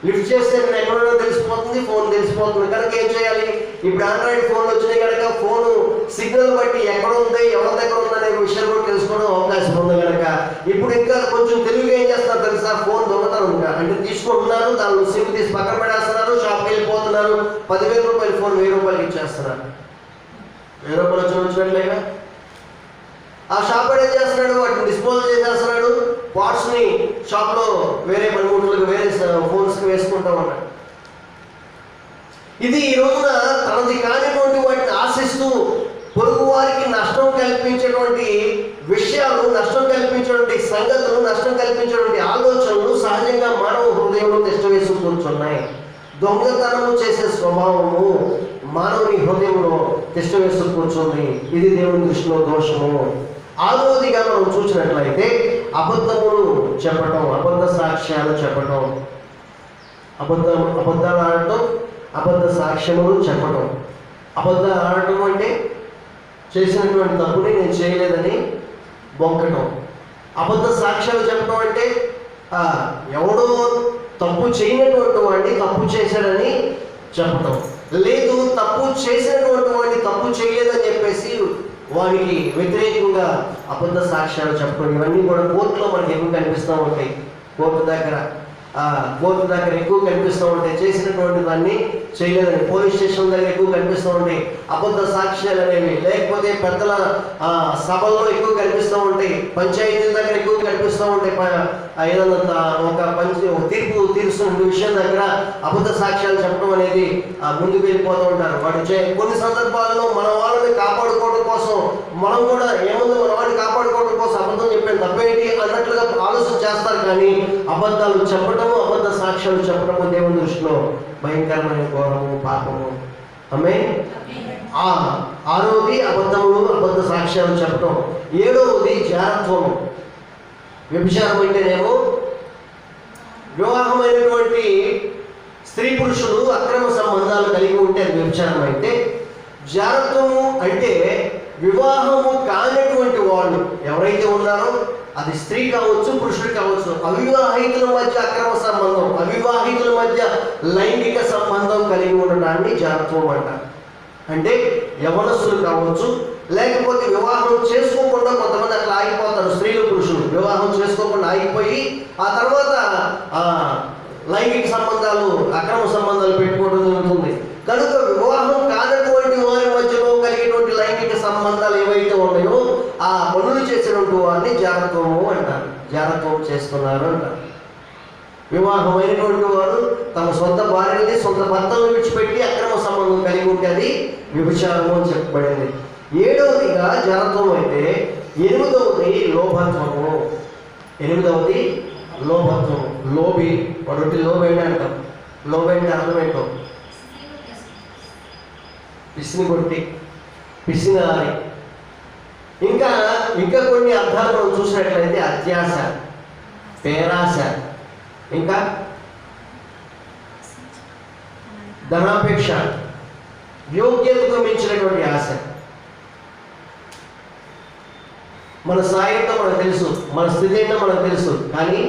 లిఫ్ట్ చేస్తే నేను ఎక్కడున్నా తెలిసిపోతుంది, ఫోన్ తెలిసిపోతుంది, కనుక ఏం చేయాలి? ఇప్పుడు ఆండ్రాయిడ్ ఫోన్లు వచ్చినాయి కనుక ఫోను సిగ్నల్ బట్టి ఎక్కడ ఉంది, ఎవరి దగ్గర ఉందనే విషయం కూడా తెలుసుకోవడం అవకాశం ఉంది. కనుక ఇప్పుడు ఇంకా కొంచెం తెలుగుగా ఏం చేస్తున్నారు తెలుసా? ఫోన్ దొంగతనం అంటే తీసుకుంటున్నారు, దానిలో సిమ్ తీసి పక్కన పడేస్తున్నారు, షాప్కి వెళ్ళిపోతున్నారు, 10,000 రూపాయలు ఫోన్ 1000 రూపాయలకి ఇచ్చేస్తున్నారు. 1000 రూపాయలు చూపించట్లేగా. ఆ షాప్ ఏం చేస్తున్నాడు? వాటిని డిస్పోజల్ చేసేస్తున్నాడు, పార్ట్స్ని షాప్లో వేరే పనిముట్లకు, వేరే ఫోన్స్కి వేసుకుంటా ఉన్నాడు. ఇది ఈ రోజున తనది కానిటువంటి వాటిని ఆశిస్తూ పొరుగు వారికి నష్టం కల్పించేటువంటి విషయాలు, నష్టం కల్పించేటువంటి సంగతులు, నష్టం కల్పించేటువంటి ఆలోచనలు సహజంగా మానవ హృదయంలో తిష్టవేసి కూర్చున్నాయి. దొంగతనము చేసే స్వభావము మానవుని హృదయంలో తిష్టవేసి కూర్చుంది. ఇది దేవుని దృష్టిలో దోషము. 6వదిగా మనం చూసినట్లయితే అబద్ధములు చెప్పటం, అబద్ధ సాక్ష్యాలు చెప్పటం. అబద్ధాలు ఆడటం, అబద్ధ సాక్ష్యములు చెప్పటం. అబద్ధాలు ఆడటం అంటే చేసినటువంటి తప్పుని నేను చేయలేదని బొంకటం. అబద్ధ సాక్ష్యాలు చెప్పడం అంటే ఎవడో తప్పు చేయనటువంటి వాడిని తప్పు చేశాడని చెప్పటం. లేదు, తప్పు చేసినటువంటి వాడిని తప్పు చేయలేదని చెప్పేసి వారికి వ్యతిరేకంగా అబద్ధ సాక్ష్యాలు చెప్పడం. ఇవన్నీ కూడా కోర్టులో మనకి ఎక్కువ కనిపిస్తూ ఉంటాయి. కోర్టు దగ్గర ఎక్కువ కనిపిస్తూ ఉంటాయి. చేసినటువంటి దాన్ని చేయలేదని. పోలీస్ స్టేషన్ దగ్గర ఎక్కువ కనిపిస్తూ ఉంటాయి అబద్ధ సాక్ష్యాలు అనేవి. లేకపోతే పెద్దల సభల్లో ఎక్కువ కనిపిస్తూ ఉంటాయి. పంచాయతీల దగ్గర ఎక్కువ కనిపిస్తూ ఉంటాయి. ఏదన్నా ఒక తీర్పు తీరుస్తున్న విషయం దగ్గర అబద్ధ సాక్ష్యాలు చెప్పడం అనేది ముందుకు వెళ్ళిపోతూ ఉంటారు. వాడు కొన్ని సందర్భాల్లో మన వాళ్ళని కాపాడుకోవడం కోసం మనం కూడా ఏముంది, మన వాళ్ళని కాపాడుకోవడం కోసం అబద్ధం చెప్పేది తప్పేంటి అన్నట్లుగా ఆలోచన చేస్తారు. కానీ అబద్ధాలు చెప్పడము, అబద్ధ సాక్ష్యాలు చెప్పడము దేవుని దృష్టిలో భయంకరమైన ఘోరము, పాపము. ఆమేన్. 6వది అబద్ధములు, అబద్ధ సాక్ష్యాలు చెప్పడం. 7వది జారత్వము. వ్యభిచారం అంటేనేమో వివాహమైనటువంటి స్త్రీ పురుషులు అక్రమ సంబంధాలు కలిగి ఉంటే అది వ్యభిచారం అయితే, జారత్వము అంటే వివాహము కానటువంటి వాళ్ళు ఎవరైతే ఉన్నారో, అది స్త్రీ కావచ్చు, పురుషుడు కావచ్చు, అవివాహితుల మధ్య అక్రమ సంబంధం, అవివాహితుల మధ్య లైంగిక సంబంధం కలిగి ఉండడాన్ని జారత్వం అంటారు. అంటే యవనస్తులు కావచ్చు, లేకపోతే వివాహం చేసుకోకుండా కొంతమంది అట్లా ఆగిపోతారు. స్త్రీలు పురుషులు వివాహం చేసుకోకుండా ఆగిపోయి ఆ తర్వాత లైంగిక సంబంధాలు, అక్రమ సంబంధాలు పెట్టుకోవడం జరుగుతుంది. కనుక వివాహం కానటువంటి వారి మధ్యలో కలిగినటువంటి లైంగిక సంబంధాలు ఏవైతే ఉన్నాయో ఆ పనులు చేసినటువంటి వారిని జారత్వము అంటారు. జారత్వం చేస్తున్నారు అంటారు. వివాహమైనటువంటి వారు తమ సొంత భార్యని, సొంత భర్తను విడిచిపెట్టి అక్రమ సంబంధం కలిగి ఉంటే అది వ్యభిచారము అని చెప్పబడింది. 7వదిగా జారత్వం అయితే 8వది లోభత్వము. 8వది లోభత్వము. లోబి, వాడు లోబైన అంటాం. లోబైన అర్థం ఏంటో? పిసిని కొట్టి, పిసినారి. ఇంకా కొన్ని అర్థాలు మనం చూసినట్లయితే అత్యాశ, పేరాశ, ఇంకా ధనాపేక్ష, యోగ్యతకు మించినటువంటి ఆశ. మన స్థాయి ఏంటో మనకు తెలుసు, మన స్థితి ఏంటో మనకు తెలుసు, కానీ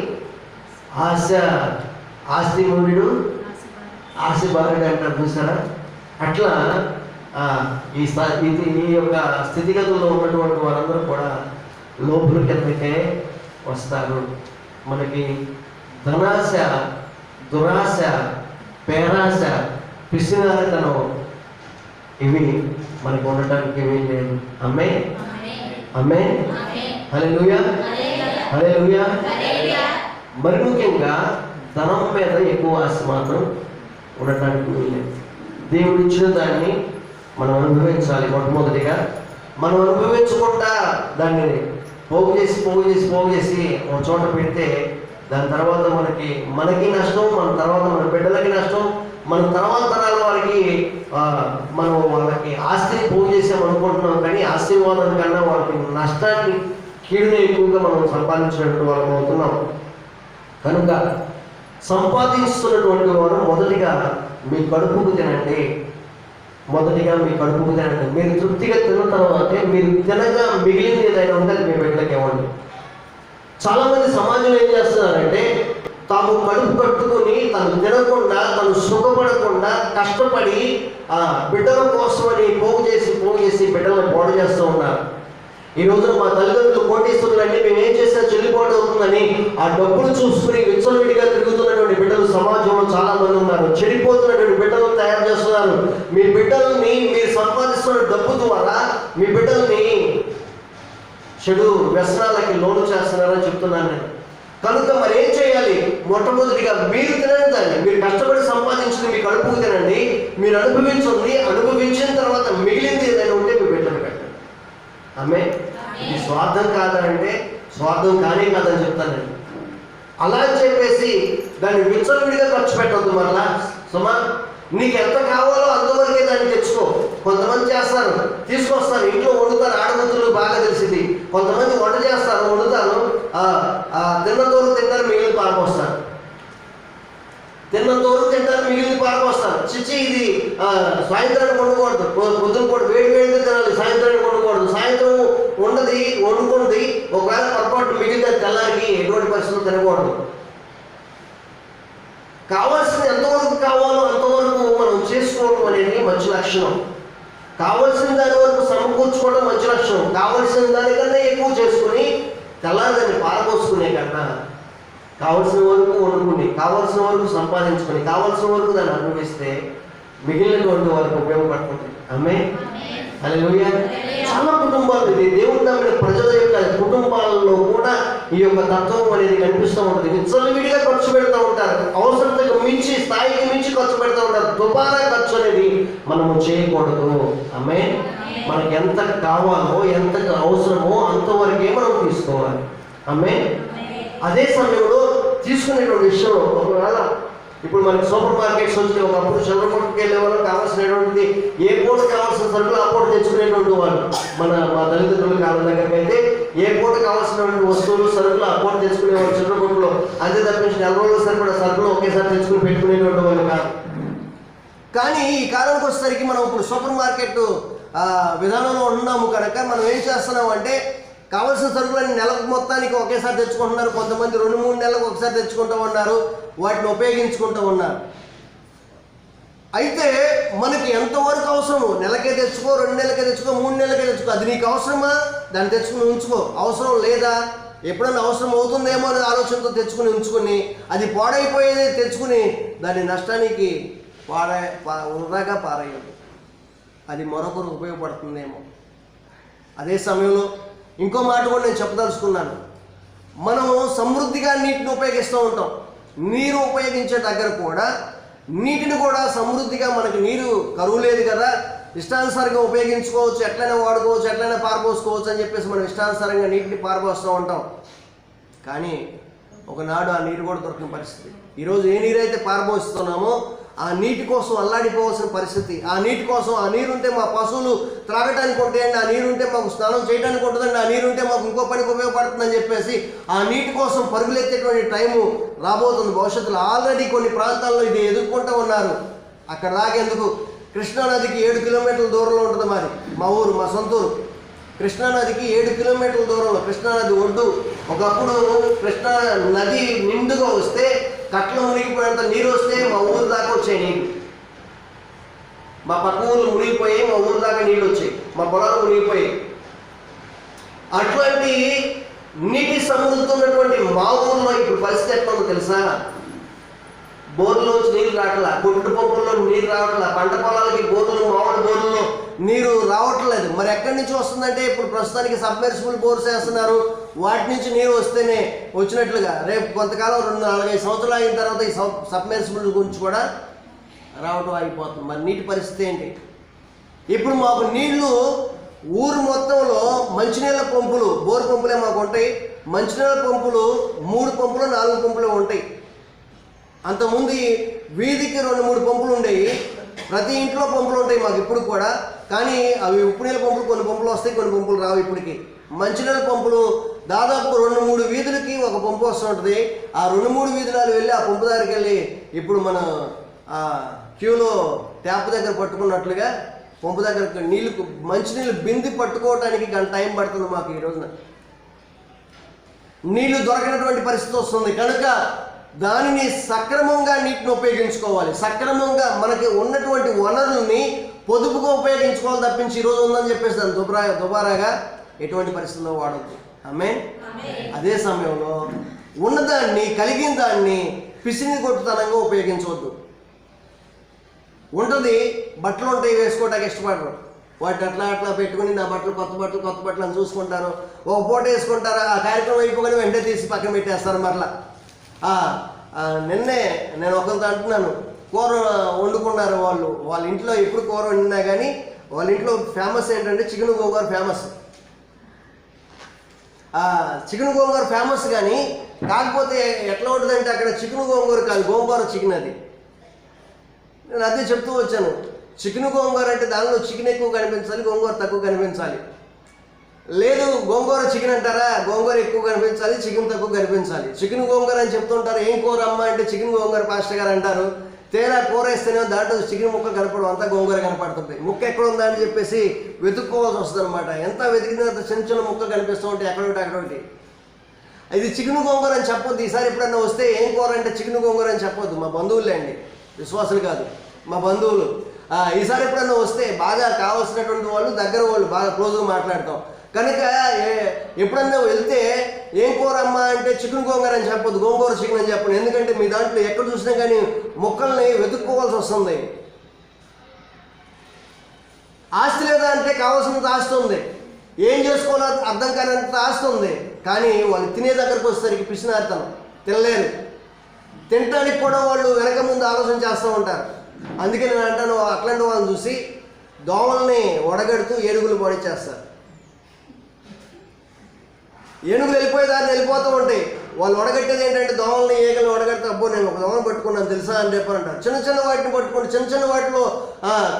ఆశ, ఆస్తి మూడు ఆశ బాగుంది అంటారు చూసారా? అట్లా ఈ యొక్క స్థితిగతుల్లో ఉన్నటువంటి వారందరూ కూడా లోపల కిందకే వస్తారు. మనకి ధనాశ, దురాశ, పేరాశ, పిసినారితనం ఇవి మనకు ఉండటానికి ఏమీ లేదు. అమ్మే అమ్మే హల్లెలూయా హల్లెలూయా. మరి ముఖ్యంగా ధనం మీద ఎక్కువ ఆశ మాత్రం ఉండటానికి వీలేదు. దేవుడు ఇచ్చిన దాన్ని మనం అనుభవించాలి. మొట్టమొదటిగా మనం అనుభవించకుండా దాన్ని పోగు చేసి ఒక చోట పెడితే దాని తర్వాత మనకి నష్టం, మన తర్వాత మన బిడ్డలకి నష్టం, మన తర్వాత తరాల వారికి మనం వాళ్ళకి ఆస్తిని పోగు చేసామనుకుంటున్నాం, కానీ ఆశీర్వాదం కన్నా వాళ్ళకి నష్టాన్ని, కీడుని ఎక్కువగా మనం సంపాదించినటువంటి వాళ్ళం అవుతున్నాం. కనుక సంపాదిస్తున్నటువంటి వారు మొదటిగా మీ కడుపుకు తినండి. మీరు తృప్తిగా తిన్న తర్వాతే మీరు తినగా మిగిలింది ఏదైనా ఉంటే మీ బిడ్డలకి ఇవ్వండి. చాలామంది సమాజంలో ఏం చేస్తున్నారంటే తాము కడుపు కట్టుకుని తను తినకుండా, తను సుఖపడకుండా కష్టపడి బిడ్డల కోసమని పోగు చేసి బిడ్డలను పాడు చేస్తూ ఉన్నారు. ఈ రోజున మా తల్లిదండ్రులు కోటీశ్వరులంటే మేము ఏం చేసినా చెల్లిపోటు అవుతుందని ఆ డబ్బులు చూసుకుని విచ్చలవిడిగా తిరుగుతున్నటువంటి బిడ్డలు సమాజంలో చాలా మంది ఉన్నారు. చెడిపోతున్నటువంటి బిడ్డలను తయారు చేస్తున్నారు. మీ బిడ్డల్ని మీరు సంపాదిస్తున్న డబ్బు ద్వారా మీ బిడ్డల్ని చెడు వ్యసనాలకి లోను చేస్తున్నారని చెప్తున్నాను నేను. కనుక మరి ఏం చేయాలి? మొట్టమొదటిగా మీరు తినండి, దాన్ని మీరు కష్టపడి సంపాదించింది మీ కడుపుకు తినండి. మీరు అనుభవించిన తర్వాత మిగిలింది ఏదైనా ఉంటే మీ బిడ్డలు పెట్టండి. ఆమె ఇది స్వార్థం కాదంటే స్వార్థం కానే కాదని చెప్తాను నేను. అలా అని చెప్పేసి దాన్ని విచ్చలవిడిగా ఖర్చు పెట్టవద్దు. మరలా సుమా, నీకు ఎంత కావాలో అంతవరకే దాన్ని తెచ్చుకో. కొంతమంది చేస్తారు, తీసుకొస్తారు, ఇంట్లో వండుతారు. ఆడబుద్ధులు బాగా తెలిసింది. కొంతమంది వంట చేస్తారు, వండుతారు, తిన్నతోరు తింటారు, మిగిలిన పారకొస్తారు. చిచ్చి ఇది సాయంత్రానికి వండుకూడదు, పొద్దున పూట వేడిగా తినాలి, సాయంత్రానికి వండుకూడదు. సాయంత్రం వండుకుంది ఒకవేళ పొరపాటు మిగిలిన తెల్లారికి ఎటువంటి పరిస్థితులు తినకూడదు. కావాల్సింది ఎంతవరకు కావాలో అంతవరకు మనం చేసుకోవడం అనేది మంచి లక్షణం. కావలసిన దాని వరకు సమకూర్చుకోవడం మంచి లక్షణం. కావలసిన దానికన్నా ఎక్కువ చేసుకుని తెల్లారి దాన్ని పారపోసుకునే కన్నా కావలసిన వరకు వండుకుని, కావలసిన వరకు సంపాదించుకొని, కావలసిన వరకు దాన్ని అనుభవిస్తే మిగిలినటువంటి వారికి ఉపయోగపడుతుంది. ఆమె హల్లెలూయా. చాలా కుటుంబాలు, ఇది దేవుని నమ్మిన ప్రజల యొక్క కుటుంబాలలో కూడా ఈ యొక్క తత్వం అనేది కనిపిస్తూ ఉంటుంది. విచ్చలవిడిగా ఖర్చు పెడతా ఉంటారు, అవసరతకు మించి, స్థాయికి మించి ఖర్చు పెడతా ఉంటారు. దుబారా ఖర్చు అనేది మనము చేయకూడదు. ఆమె మనకి ఎంత కావాలో, ఎంత అవసరమో అంతవరకే మనం తీసుకోవాలి. ఆమె అదే సమయంలో తీసుకునేటువంటి విషయంలో ఒకవేళ ఇప్పుడు మనకి సూపర్ మార్కెట్స్ వచ్చి ఒకప్పుడు చంద్రపట్టుకు వెళ్ళే వాళ్ళు కావాల్సినటువంటిది ఏ పూట కావాల్సిన సరుకులు ఆ పూట తెచ్చుకునేటువంటి వాళ్ళు. మా తల్లిదండ్రుల కాలం దగ్గరికి అయితే ఏ పూట కావాల్సినటువంటి వస్తువులు, సరుకులు ఆ పూట తెచ్చుకునేవాళ్ళు చంద్రపట్టులో. అంతే తప్పించి 4 రోజుల సరిపడా సరుకులు ఒకేసారి తెచ్చుకుని పెట్టుకునేటువంటి వాళ్ళు కాదు. కానీ ఈ కాలానికి వచ్చేసరికి మనం ఇప్పుడు సూపర్ మార్కెట్ విధానంలో ఉన్నాము కనుక మనం ఏం చేస్తున్నాం అంటే కావలసిన సరుకులని నెలకు మొత్తానికి ఒకేసారి తెచ్చుకుంటున్నారు. కొంతమంది 2-3 నెలలకు ఒకసారి తెచ్చుకుంటూ ఉన్నారు, వాటిని ఉపయోగించుకుంటూ ఉన్నారు. అయితే మనకి ఎంతవరకు అవసరము, నెలకే తెచ్చుకో, 2 నెలలకే తెచ్చుకో, 3 నెలలకే తెచ్చుకో, అది నీకు అవసరమా? దాన్ని తెచ్చుకుని ఉంచుకో. అవసరం లేదా, ఎప్పుడైనా అవసరం అవుతుందేమో అనే ఆలోచనతో తెచ్చుకుని ఉంచుకుని, అది పాడైపోయేది తెచ్చుకుని దాని నష్టానికి వృధాగా పారేయదు. అది మరొకరు ఉపయోగపడుతుందేమో. అదే సమయంలో ఇంకో మాట కూడా నేను చెప్పదలుచుకున్నాను. మనం సమృద్ధిగా నీటిని ఉపయోగిస్తూ ఉంటాం. నీరు ఉపయోగించే దగ్గర కూడా నీటిని కూడా సమృద్ధిగా, మనకి నీరు కరువు లేదు కదా, ఇష్టానుసారంగా ఉపయోగించుకోవచ్చు, ఎట్లయినా వాడుకోవచ్చు, ఎట్లయినా పారబోసుకోవచ్చు అని చెప్పేసి మనం ఇష్టానుసారంగా నీటిని పారబోస్తూ ఉంటాం. కానీ ఒకనాడు ఆ నీరు కూడా దొరికిన పరిస్థితి. ఈరోజు ఏ నీరైతే పారబోస్తున్నామో ఆ నీటి కోసం అల్లాడిపోవాల్సిన పరిస్థితి. ఆ నీటి కోసం, ఆ నీరుంటే మా పశువులు త్రాగటానికి ఉంటాయండి, ఆ నీరుంటే మాకు స్నానం చేయడానికి ఉంటుందండి, ఆ నీరుంటే మాకు ఇంకో పనికి ఉపయోగపడుతుందని చెప్పేసి ఆ నీటి కోసం పరుగులెత్తేటువంటి టైము రాబోతుంది భవిష్యత్తులో. ఆల్రెడీ కొన్ని ప్రాంతాల్లో ఇది ఎదుర్కొంటూ ఉన్నారు. అక్కడ దాకేందుకు కృష్ణానదికి 7 కిలోమీటర్ల దూరంలో ఉంటుంది మరి మా ఊరు, మా సొంతూరు. కృష్ణానదికి 7 కిలోమీటర్ల దూరంలో కృష్ణానది ఒడ్డు. ఒకప్పుడు కృష్ణా నది నిండుగా వస్తే, కట్ల మునిగిపోయినంత నీరు వస్తే మా ఊరు దాకా వచ్చాయి నీళ్ళు. మా పక్క ఊళ్ళు మునిగిపోయి మా ఊరు దాకా నీళ్ళు వచ్చాయి, మా పొలాలు మునిగిపోయాయి. అటువంటి నీటి సమృద్ధి ఉన్నటువంటి మా ఊళ్ళో ఇప్పుడు పరిస్థితి ఎట్లా ఉందో తెలుసా? బోర్లోంచి నీళ్ళు రావట్లా, కొట్టు పంపుల్లో నీరు రావట్లా, పంట పొలాలకి బోర్లు, మామిడి బోర్లలో నీరు రావట్లేదు. మరి ఎక్కడి నుంచి వస్తుందంటే ఇప్పుడు ప్రస్తుతానికి సబ్మెర్సిబుల్ బోర్స్ వేస్తున్నారు. వాటి నుంచి నీరు వస్తేనే వచ్చినట్లుగా. రేపు కొంతకాలం 2-4-5 సంవత్సరాలు అయిన తర్వాత ఈ సబ్మెర్సిబుల్ గురించి కూడా రావడం అయిపోతుంది. మరి నీటి పరిస్థితి ఏంటి? ఇప్పుడు మాకు నీళ్లు ఊరు మొత్తంలో మంచినీళ్ళ పంపులు, బోరు పంపులే మాకు ఉంటాయి. మంచినీళ్ళ పంపులు 3 పంపులు 4 పంపులు ఉంటాయి. అంతకుముందు వీధికి 2-3 పంపులు ఉండేవి. ప్రతి ఇంట్లో పంపులు ఉంటాయి మాకు ఇప్పుడు కూడా. కానీ అవి ఉప్పు నీళ్ళ పంపులు, కొన్ని పంపులు వస్తాయి, కొన్ని పంపులు రావు. ఇప్పటికి మంచినీళ్ళ పంపులు దాదాపు 2-3 వీధులకి ఒక పంపు వస్తూ ఉంటుంది. ఆ 2-3 వీధులు వెళ్ళి ఆ పంపు దగ్గరికి వెళ్ళి ఇప్పుడు మన క్యూలో ట్యాప్ దగ్గర పట్టుకున్నట్లుగా పంపు దగ్గర నీళ్ళు, మంచినీళ్ళు బింది పట్టుకోవడానికి గంట టైం పడుతుంది మాకు ఈ రోజున. నీళ్లు దొరకనటువంటి పరిస్థితి వస్తుంది కనుక దానిని సక్రమంగా నీటిని ఉపయోగించుకోవాలి. సక్రమంగా మనకి ఉన్నటువంటి వనరుల్ని పొదుపుగా ఉపయోగించుకోవాలి తప్పించి ఈరోజు ఉందని చెప్పేసి దాన్ని దుబారాగా ఎటువంటి పరిస్థితుల్లో వాడద్దు. ఆమేన్. అదే సమయంలో ఉన్నదాన్ని, కలిగిన దాన్ని పిసిని కొట్టుతనంగా ఉపయోగించవద్దు. ఉంటుంది, బట్టలు ఉంటాయి వేసుకోవడానికి ఇష్టపడరు. వాటిని అట్లా పెట్టుకుని నా బట్టలు కొత్త బట్టలు అని చూసుకుంటారు. ఒక పూట వేసుకుంటారు, ఆ కార్యక్రమం అయిపోగానే వెంటనే తీసి పక్కన పెట్టేస్తారు. మరలా నిన్నే నేను ఒకరితో అంటున్నాను, కూర వండుకున్నారు వాళ్ళ ఇంట్లో. ఎప్పుడు కూర వండినా కానీ వాళ్ళ ఇంట్లో ఫేమస్ ఏంటంటే చికెన్ గోంగూర ఫేమస్. చికెన్ గోంగూర ఫేమస్. కానీ కాకపోతే ఎట్లా ఉంటుందంటే అక్కడ చికెన్ గోంగూర కాదు, గోంగూర చికెన్. అది నేను అదే చెప్తూ వచ్చాను. చికెన్ గోంగూర అంటే దానిలో చికెన్ ఎక్కువ కనిపించాలి, గోంగూర తక్కువ కనిపించాలి. లేదు గోంగూర చికెన్ అంటారా, గోంగూర ఎక్కువ కనిపించాలి, చికెన్ తక్కువ కనిపించాలి. చికెన్ గోంగూర అని చెప్తుంటారు. ఏం కూర అమ్మ అంటే చికెన్ గోంగూర పాస్టర్ గారు అంటారు. తేరా కూర వేస్తేనే దాంట్లో చికెన్ ముక్క కనపడడం, అంతా గోంగూర కనపడుతుంది. ముక్క ఎక్కడ ఉందా అని చెప్పేసి వెతుక్కోవాల్సి వస్తుంది అనమాట. ఎంత వెతికినా చిన్న ముక్క కనిపిస్తూ ఉంటాయి అక్కడొకటి. ఇది చికెన్ గోంగూర అని చెప్పొద్దు. ఈసారి ఎప్పుడన్నా వస్తే ఏం కూర అంటే చికెన్ గోంగూర అని చెప్పొద్దు. మా బంధువులే అండి, విశ్వాసులు కాదు, మా బంధువులు. ఈసారి ఎప్పుడన్నా వస్తే బాగా కావాల్సినటువంటి వాళ్ళు, దగ్గర వాళ్ళు, బాగా క్లోజ్గా మాట్లాడతాం కనుక ఎప్పుడన్నా వెళ్తే ఏం కూర అమ్మ అంటే చికెన్ గోంగూర అని చెప్పొద్దు, గోంగూర చికెన్ అని చెప్పండి. ఎందుకంటే మీ దాంట్లో ఎక్కడ చూసినా కానీ మొక్కల్ని వెతుక్కోవాల్సి వస్తుంది. ఆస్తి లేదా అంటే కావాల్సినంత ఆస్తి ఉంది, ఏం చేసుకోవాలో అర్థం కానంత ఆస్తి ఉంది. కానీ వాళ్ళు తినే దగ్గరకు వచ్చేసరికి పిసినారుతనం, తినలేరు. తినటానికి కూడా వాళ్ళు వెనక ముందు ఆలోచన చేస్తూ ఉంటారు. అందుకే నేను అంటాను, అట్లాంటి వాళ్ళని చూసి దోమల్ని ఒడగడుతూ ఏనుగులు పొడిచేస్తారు. ఏనుగులు వెళ్ళిపోయేదాన్ని వెళ్ళిపోతూ ఉంటాయి. వాళ్ళు ఒడగట్టేది ఏంటంటే దోమల్ని, ఈగలు ఒడగడితే అబ్బో నేను ఒక దోమను పట్టుకున్నాను తెలుసా అని చెప్పారంటారు. చిన్న వాటిని పట్టుకుంటూ చిన్న వాటిలో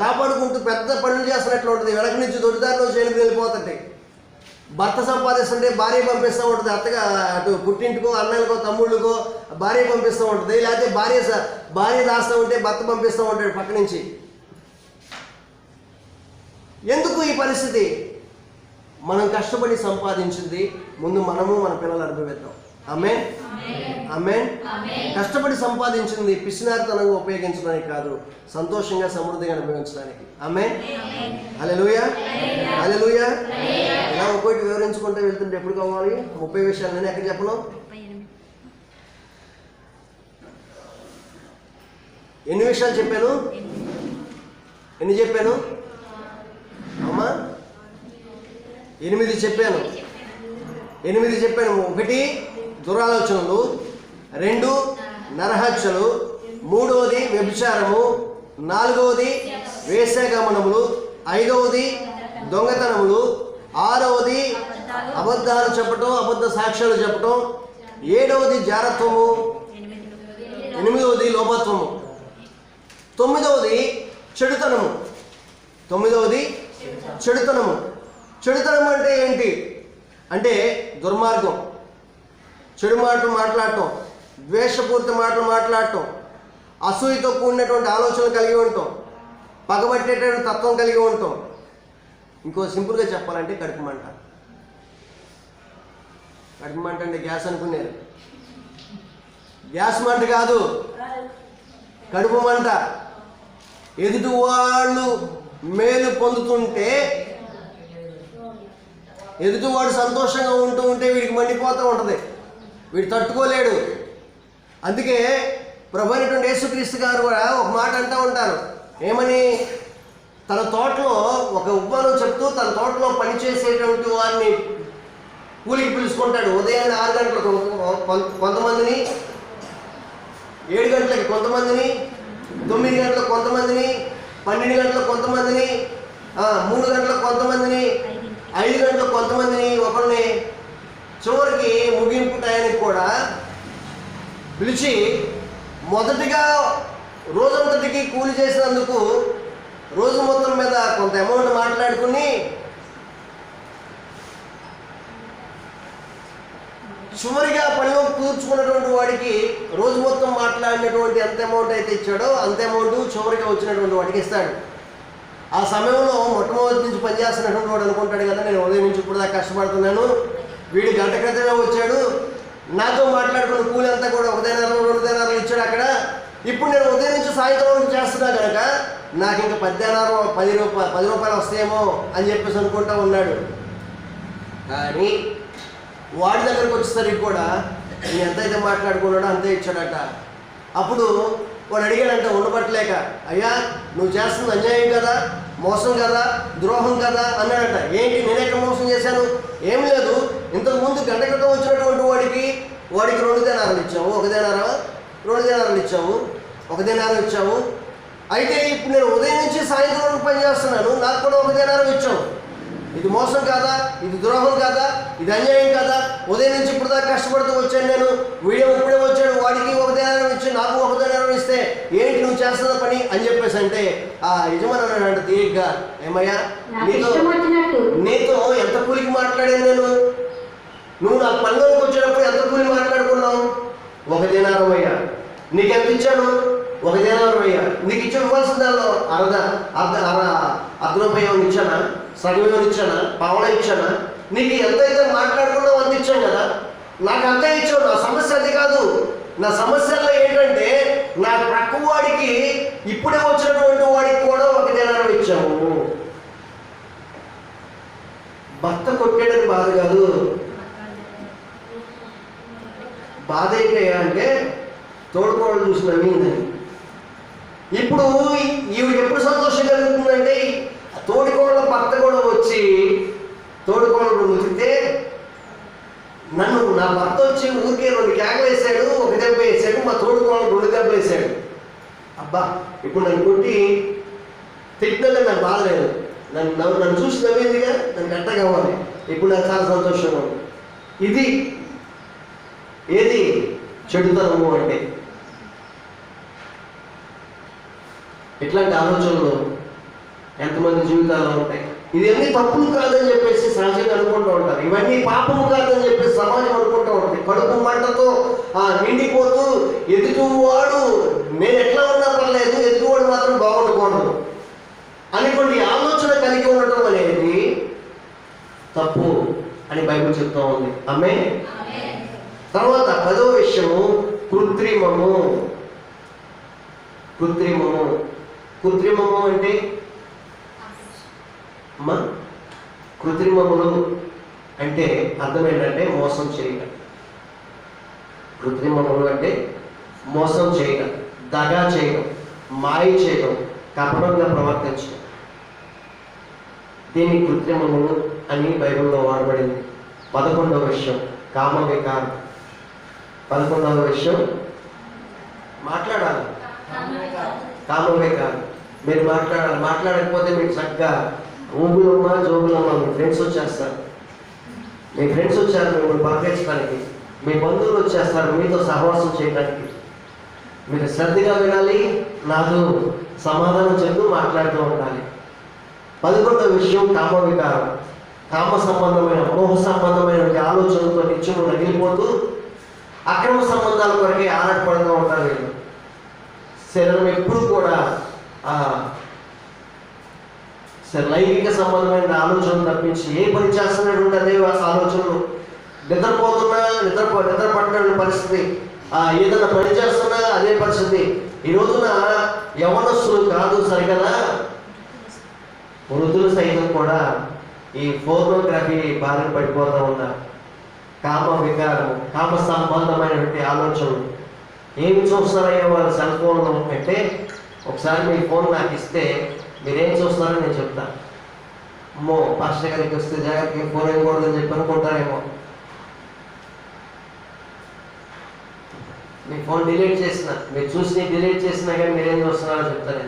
కాపాడుకుంటూ పెద్ద పనులు చేస్తున్నట్లు ఉంటుంది. వెనక నుంచి దొడ్డిదారిలో ఏనుగులు వెళ్ళిపోతుంటాయి. భర్త సంపాదిస్తుంటే భార్య పంపిస్తూ ఉంటుంది. అత్తగా అటు పుట్టింటికో, అన్నలకో, తమ్ముళ్ళకో భార్య పంపిస్తూ ఉంటుంది. లేకపోతే భార్య దాస్తూ ఉంటే భర్త పంపిస్తూ ఉంటాడు పక్క నుంచి. ఎందుకు ఈ పరిస్థితి? మనం కష్టపడి సంపాదించింది ముందు మనము మన పిల్లలు అనుభవిద్దాం. ఆమేన్, ఆమేన్. కష్టపడి సంపాదించింది పిసినారితనంగా ఉపయోగించడానికి కాదు, సంతోషంగా సమృద్ధిగా అనుభవించడానికి. ఆమేన్, హల్లెలూయా, హల్లెలూయా. ఇలా ఒక్కొక్కటి వివరించుకుంటే వెళ్తుంటే ఎప్పుడు కావాలి? 30 విషయాలు నేను ఎక్కడ చెప్పను? ఎన్ని విషయాలు చెప్పాను? ఎన్ని చెప్పాను అమ్మా? 8 చెప్పాను. 8 చెప్పాను. 1 దురాలోచనలు, 2 నరహత్యలు, 3వది వ్యభిచారము, 4వది వేశ్యాగమనములు, 5వది దొంగతనములు, 6వది అబద్ధాలు చెప్పటం, అబద్ధ సాక్ష్యాలు చెప్పటం, 7వది జారత్వము, 8వది లోపత్వము, 9వది చెడుతనము. 9వది చెడుతనము. చెడుతనం అంటే ఏంటి అంటే దుర్మార్గం, చెడు మాటలు మాట్లాడటం, ద్వేషపూరిత మాటలు మాట్లాడటం, అసూయతో కూడినటువంటి ఆలోచనలు కలిగి ఉంటాం, పగబట్టేటువంటి తత్వం కలిగి ఉంటాం. ఇంకో సింపుల్గా చెప్పాలంటే కడుపు మంట. కడుపు మంట అంటే గ్యాస్ అనుకున్నారు. గ్యాస్ మంట కాదు, కడుపు మంట. ఎదుటి వాళ్ళు మేలు పొందుతుంటే, ఎదుటివాడు సంతోషంగా ఉంటూ ఉంటే వీడికి మండిపోతూ ఉంటుంది, వీడు తట్టుకోలేడు. అందుకే ప్రభు అయినటువంటి యేసుక్రీస్తు గారు కూడా ఒక మాట అంటూ ఉంటారు. ఏమని? తన తోటలో ఒక ఉపమానం చెప్తూ తన తోటలో పనిచేసేటువంటి వారిని కూలికి పిలుచుకుంటాడు. ఉదయాన్నే 6 గంటలకు కొంతమందిని, 7 గంటలకి కొంతమందిని, 9 గంటలకు కొంతమందిని, 12 గంటలకు కొంతమందిని, 3 గంటలకు కొంతమందిని, 5 గంటలకు కొంతమందిని, ఒకరిని చివరికి ముగింపు టయానికి కూడా పిలిచి మొదటిగా రోజంతటికి కూలి చేసినందుకు రోజు మొత్తం మీద కొంత అమౌంట్ మాట్లాడుకుని చివరిగా పనిలో కూర్చుకున్నటువంటి వాడికి రోజు మొత్తం మాట్లాడినటువంటి ఎంత అమౌంట్ అయితే ఇచ్చాడో అంత అమౌంట్ చివరిగా వచ్చినటువంటి వాడికి ఇస్తాడు. ఆ సమయంలో మొట్టమొదటి నుంచి పనిచేస్తున్నటువంటి వాడు అనుకుంటాడు కదా, నేను ఉదయం నుంచి ఇప్పుడు దాకా కష్టపడుతున్నాను, వీడు గంట క్రితమే వచ్చాడు, నాతో మాట్లాడుకున్న కూలి అంతా కూడా 1 దినారం 2 దినారాలు ఇచ్చాడు అక్కడ, ఇప్పుడు నేను ఉదయం నుంచి సాయంత్రం వరకు చేస్తున్నా కనుక నాకు ఇంకా 10 దినారం 10 రూపాయలు వస్తాయేమో అని చెప్పేసి అనుకుంటా ఉన్నాడు. కానీ వాడి దగ్గరకు వచ్చేసరికి కూడా నేను ఎంతైతే మాట్లాడుకున్నాడో అంతే ఇచ్చాడట. అప్పుడు వాడు అడిగాడంట ఉండబట్టలేక, అయ్యా నువ్వు చేస్తుంది అన్యాయం కదా, మోసం కదా, ద్రోహం కదా అన్నాడట. ఏంటి, నేను ఎక్కడ మోసం చేశాను? ఏం లేదు, ఇంతకుముందు గంట క్రితం వచ్చినటువంటి వాడికి 2 దినారాలు ఇచ్చావు, 1 దినారా 2 దినారాలు ఇచ్చావు, 1 దినారం ఇచ్చావు. అయితే ఇప్పుడు నేను ఉదయం నుంచి సాయంత్రం వరకు పని చేస్తున్నాను, నాకు కూడా 1 దినారం ఇచ్చావు. ఇది మోసం కాదా? ఇది ద్రోహం కాదా? ఇది అన్యాయం కాదా? ఉదయం నుంచి ఇప్పుడు దాకా కష్టపడుతూ వచ్చాను నేను, వీడియో ఇప్పుడే వచ్చాడు, వాడికి 1 దినారం ఇచ్చి నాకు 1 దినారం ఇస్తే ఏంటి నువ్వు చేస్తున్న పని అని చెప్పేసి అంటే ఆ యజమాని అన్నాడు తీరిగ్గా, ఏమయ్యా నీతో ఎంత కూలికి మాట్లాడాను నేను? నువ్వు నా పనిలోకి వచ్చేటప్పుడు ఎంత కూలి మాట్లాడుకున్నావు? 1 దినారం అయ్యా. నీకు ఎంత ఇచ్చాను? 1 దినారం అయ్యా. నీకు ఇవ్వాల్సిన దానిలో అర్ధ రూపాయి ఏమైనా ఇచ్చానా? సగం ఏమైనా ఇచ్చానా? పావలా ఇచ్చానా? నీకు ఎంతైతే మాట్లాడుకున్నావు అంత ఇచ్చాను కదా, నాకు అంతే ఇచ్చావు. నా సమస్య అది కాదు. నా సమస్యలో ఏంటంటే నా ప్రక్క వాడికి ఇప్పుడే వచ్చినటువంటి వాడికి కూడా 1 దినారం ఇచ్చాము. భర్త కొట్టాడని బాధ కాదు, బాధ ఏంటయ్యా అంటే తోడుకోవడం చూసి నమ్మిందని. ఇప్పుడు ఈవిడికి ఎప్పుడు సంతోషం కలుగుతుందంటే తోడుకోవడం భర్త కూడా వచ్చి తోడుకోవడం ముగితే నన్ను నా భర్త వచ్చి ఊరికే 2 కేకలు వేసాడు, 1 దెబ్బ వేసాడు, మా తోడుకోవడం 2 దెబ్బలు వేసాడు. అబ్బా ఇప్పుడు నన్ను కొట్టి తిట్టినగా నాకు బాధ లేదు, నన్ను చూసి నవ్విందిగా, నన్ను గట్ట కావాలి, ఇప్పుడు నాకు చాలా సంతోషంగా ఉంది. ఇది ఏది చెడుతనము అంటే. ఇట్లాంటి ఆలోచనలు ఎంతమంది జీవితాల్లో ఉంటాయి. ఇవన్నీ తప్పులు కాదని చెప్పేసి సహజంగా అనుకుంటూ ఉంటారు, ఇవన్నీ పాపము కాదని చెప్పేసి సమాజం అనుకుంటూ ఉంటుంది. కడుపు మంటతో నిండిపోతూ ఎదుటివాడు నేను ఎట్లా ఉన్నా పర్లేదు, ఎదుటివాడు మాత్రం బాగుండకూడదు అనేటువంటి ఆలోచన కలిగి ఉండటం తర్వాత 10వ విషయము కృత్రిమము. కృత్రిమము కృత్రిమము అంటే కృత్రిమములు అంటే అర్థం ఏంటంటే మోసం చేయడం. కృత్రిమములు అంటే మోసం చేయడం, దగా చేయడం, మాయ చేయడం, కపటంగా ప్రవర్తించడం. దీన్ని కృత్రిమములు అని బైబిల్లో వాడబడింది. 11వ విషయం కామ వికారం. 11వ విషయం మాట్లాడాలి, కామ వికారం. మీరు మాట్లాడాలి. మాట్లాడకపోతే మీరు చక్కగా ఊగులమ్మ జోగులమ్మ మీ ఫ్రెండ్స్ వచ్చేస్తారు. మీ ఫ్రెండ్స్ వచ్చారు మిమ్మల్ని పలకరించడానికి, మీ బంధువులు వచ్చేస్తారు మీతో సహవాసం చేయడానికి. మీరు శ్రద్ధగా వినాలి, నాకు సమాధానం చెప్తూ మాట్లాడుతూ ఉండాలి. 11వ విషయం కామ వికారం. కామ సంబంధమైన మోహ సంబంధమైన ఆలోచనలతో నిత్యము నగిలిపోతూ అక్రమ సంబంధాల కొరకే ఆరాటపడుతూ ఉంటారు వీళ్ళు. శరీరం ఎప్పుడు కూడా లైంగిక సంబంధమైన ఆలోచనలు తప్పించి ఏ పని చేస్తున్నటువంటి అదే ఆలోచనలు. నిద్ర పట్టిన పరిస్థితి, ఏదైనా పని చేస్తున్నా అదే పరిస్థితి. ఈ రోజున యవనస్తులు కాదు సరిగదా, వృద్ధులు సైతం కూడా ఈ ఫోటోగ్రఫీ బారిన పడిపోతూ ఉన్నారు. కామ వికారం, కామ సంబంధమైనటువంటి ఆలోచనలు. ఏమి చూస్తారయ్యా వాళ్ళ సెల్ ఫోన్లో అంటే, ఒకసారి మీ ఫోన్ నాకు ఇస్తే మీరేం చూస్తారో నేను చెప్తాను. అమ్మో పాస్టర్ గారికి వస్తే జాగ్రత్తగా ఫోన్ ఇవ్వకూడదని చెప్పి అనుకుంటారేమో. మీ ఫోన్ డిలీట్ చేసిన, మీరు చూసి డిలీట్ చేసినా కానీ మీరేం చూస్తున్నారో చెప్తాను.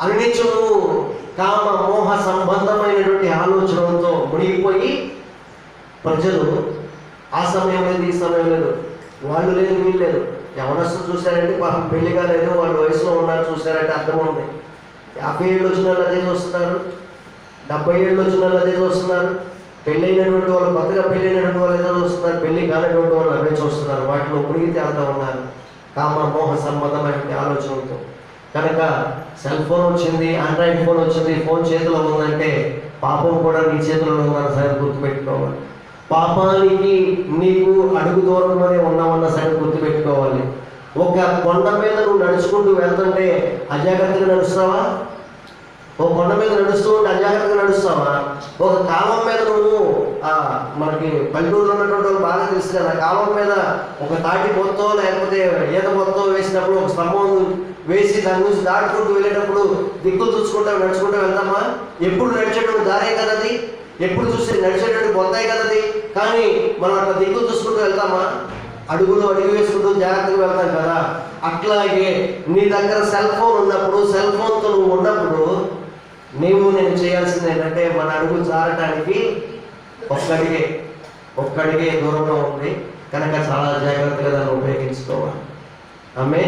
అన్నిచము కామ మోహ సంబంధమైనటువంటి ఆలోచనలతో మునిగిపోయి ప్రజలు ఆ సమయం లేదు ఈ సమయం లేదు, వాళ్ళు లేదు వీళ్ళు లేదు. యవనస్తులు చూశారంటే పాపం పెళ్లిగా లేదు, వాళ్ళు వయసులో ఉన్నారు చూశారంటే అర్థం ఉంది. 50 ఏళ్ళు వచ్చిన వాళ్ళు అదే చూస్తున్నారు, 70 ఏళ్ళు వచ్చిన వాళ్ళు అదే చూస్తున్నారు. పెళ్ళైనటువంటి వాళ్ళు, కొత్తగా పెళ్ళైనటువంటి వాళ్ళు ఏదో చూస్తున్నారు, పెళ్లి కానటువంటి వాళ్ళు అవే చూస్తున్నారు. వాటిలో మునిగి తేలుతూ ఉన్నారు కామ మోహ సంబంధమైనటువంటి ఆలోచనలతో. కనుక సెల్ ఫోన్ వచ్చింది, ఆండ్రాయిడ్ ఫోన్ వచ్చింది, ఫోన్ చేతిలో ఉందంటే పాపం కూడా నీ చేతిలో ఉందన్న సంగతి గుర్తుపెట్టుకోవాలి. పాపానికి నీకు అడుగు దూరంలోనే ఉన్నామన్న సంగతి గుర్తుపెట్టుకోవాలి. ఒక కొండ మీద నువ్వు నడుచుకుంటూ వెళ్తుంటే అజాగ్రత్తగా నడుస్తావా? ఒక కొండ మీద నడుస్తూ ఉంటే అజాగ్రత్తగా నడుస్తావా? ఒక కాలం మీద నువ్వు మనకి పల్లెటూరులో ఉన్నటువంటి వాళ్ళు బాగా తెలుసు కదా, కాలం మీద ఒక తాటి పొత్తో లేకపోతే ఈత పొత్తో వేసినప్పుడు ఒక స్తంభం వేసి దాని నుంచి దాటుకుంటూ వెళ్ళేటప్పుడు దిక్కులు చూసుకుంటూ నడుచుకుంటూ వెళ్తామా? ఎప్పుడు నడిచేటువంటి దారే కదది, ఎప్పుడు చూస్తే నడిచేటువంటి పొత్తాయి కదది. కానీ మనం అట్లా దిక్కులు చూసుకుంటూ వెళ్తామా? అడుగులు అడుగు వేసుకుంటూ జాగ్రత్తగా వెళ్తాం కదా. అట్లాగే నీ దగ్గర సెల్ ఫోన్ ఉన్నప్పుడు, సెల్ ఫోన్తో నువ్వు ఉన్నప్పుడు నేను చేయాల్సింది ఏంటంటే మన అడుగు జారటానికి ఒక్కడిగే దూరంలో ఉంది. కనుక చాలా జాగ్రత్తగా దాన్ని ఉపయోగించుకోవాలి. ఆమె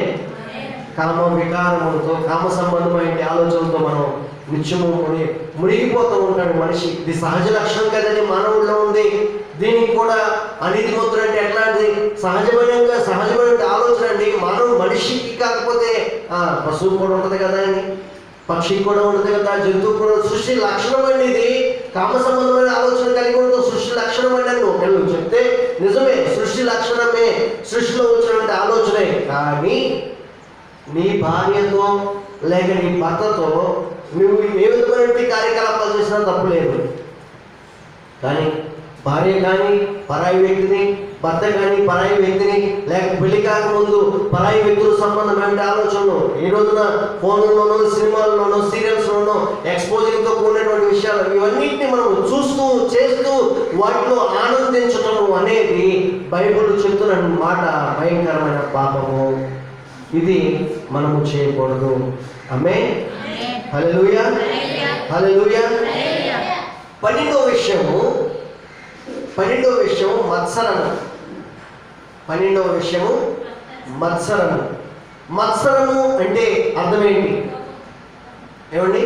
కామ వికారములతో, కామ సంబంధమైన ఆలోచనలతో మనం నిత్యము మునిగిపోతూ ఉంటాడు మనిషి. ఇది సహజ లక్షణం కదండి, మానవుల్లో ఉంది. దీనికి కూడా అనీతిమంతుడు అంటే ఎట్లాంటిది? సహజమైన ఆలోచన అండి. మనిషికి కాకపోతే పశువు కూడా ఉంటుంది కదా అండి, పక్షికి కూడా ఉంటుంది కదా, జంతువు కూడా. సృష్టి లక్షణం అండి ఇది. కామ సంబంధమైన ఆలోచన కలిగి ఉండదు సృష్టి లక్షణం అండి అని ఒకళ్ళు చెప్తే నిజమే, సృష్టి లక్షణమే, సృష్టిలో వచ్చినటువంటి ఆలోచనే. కానీ నీ భార్యతో లేక నీ భర్తతో నువ్వు ఏ విధమైనటువంటి కార్యకలాపాలు చేసినా తప్పు లేదు. కానీ భార్య కానీ పరాయి వ్యక్తిని, భర్త కానీ పరాయి వ్యక్తిని, లేక పెళ్లి కాకముందు పరాయి వ్యక్తుల సంబంధమైన ఆలోచనలు ఈ రోజున ఫోన్లోనో, సినిమాల్లోనో, సీరియల్స్లోనో ఎక్స్పోజింగ్తో కూడినటువంటి విషయాలు, ఇవన్నిటిని మనం చూస్తూ చేస్తూ వాటిలో ఆనందించటం అనేది బైబిల్ చెప్తున్న మాట భయంకరమైన పాపము. ఇది మనము చేయకూడదు. ఆమేన్, హల్లెలూయా, హల్లెలూయా. 12వ విషయము మత్సరము. 12వ విషయము మత్సరము. మత్సరము అంటే అర్థం ఏంటి? ఏమండి?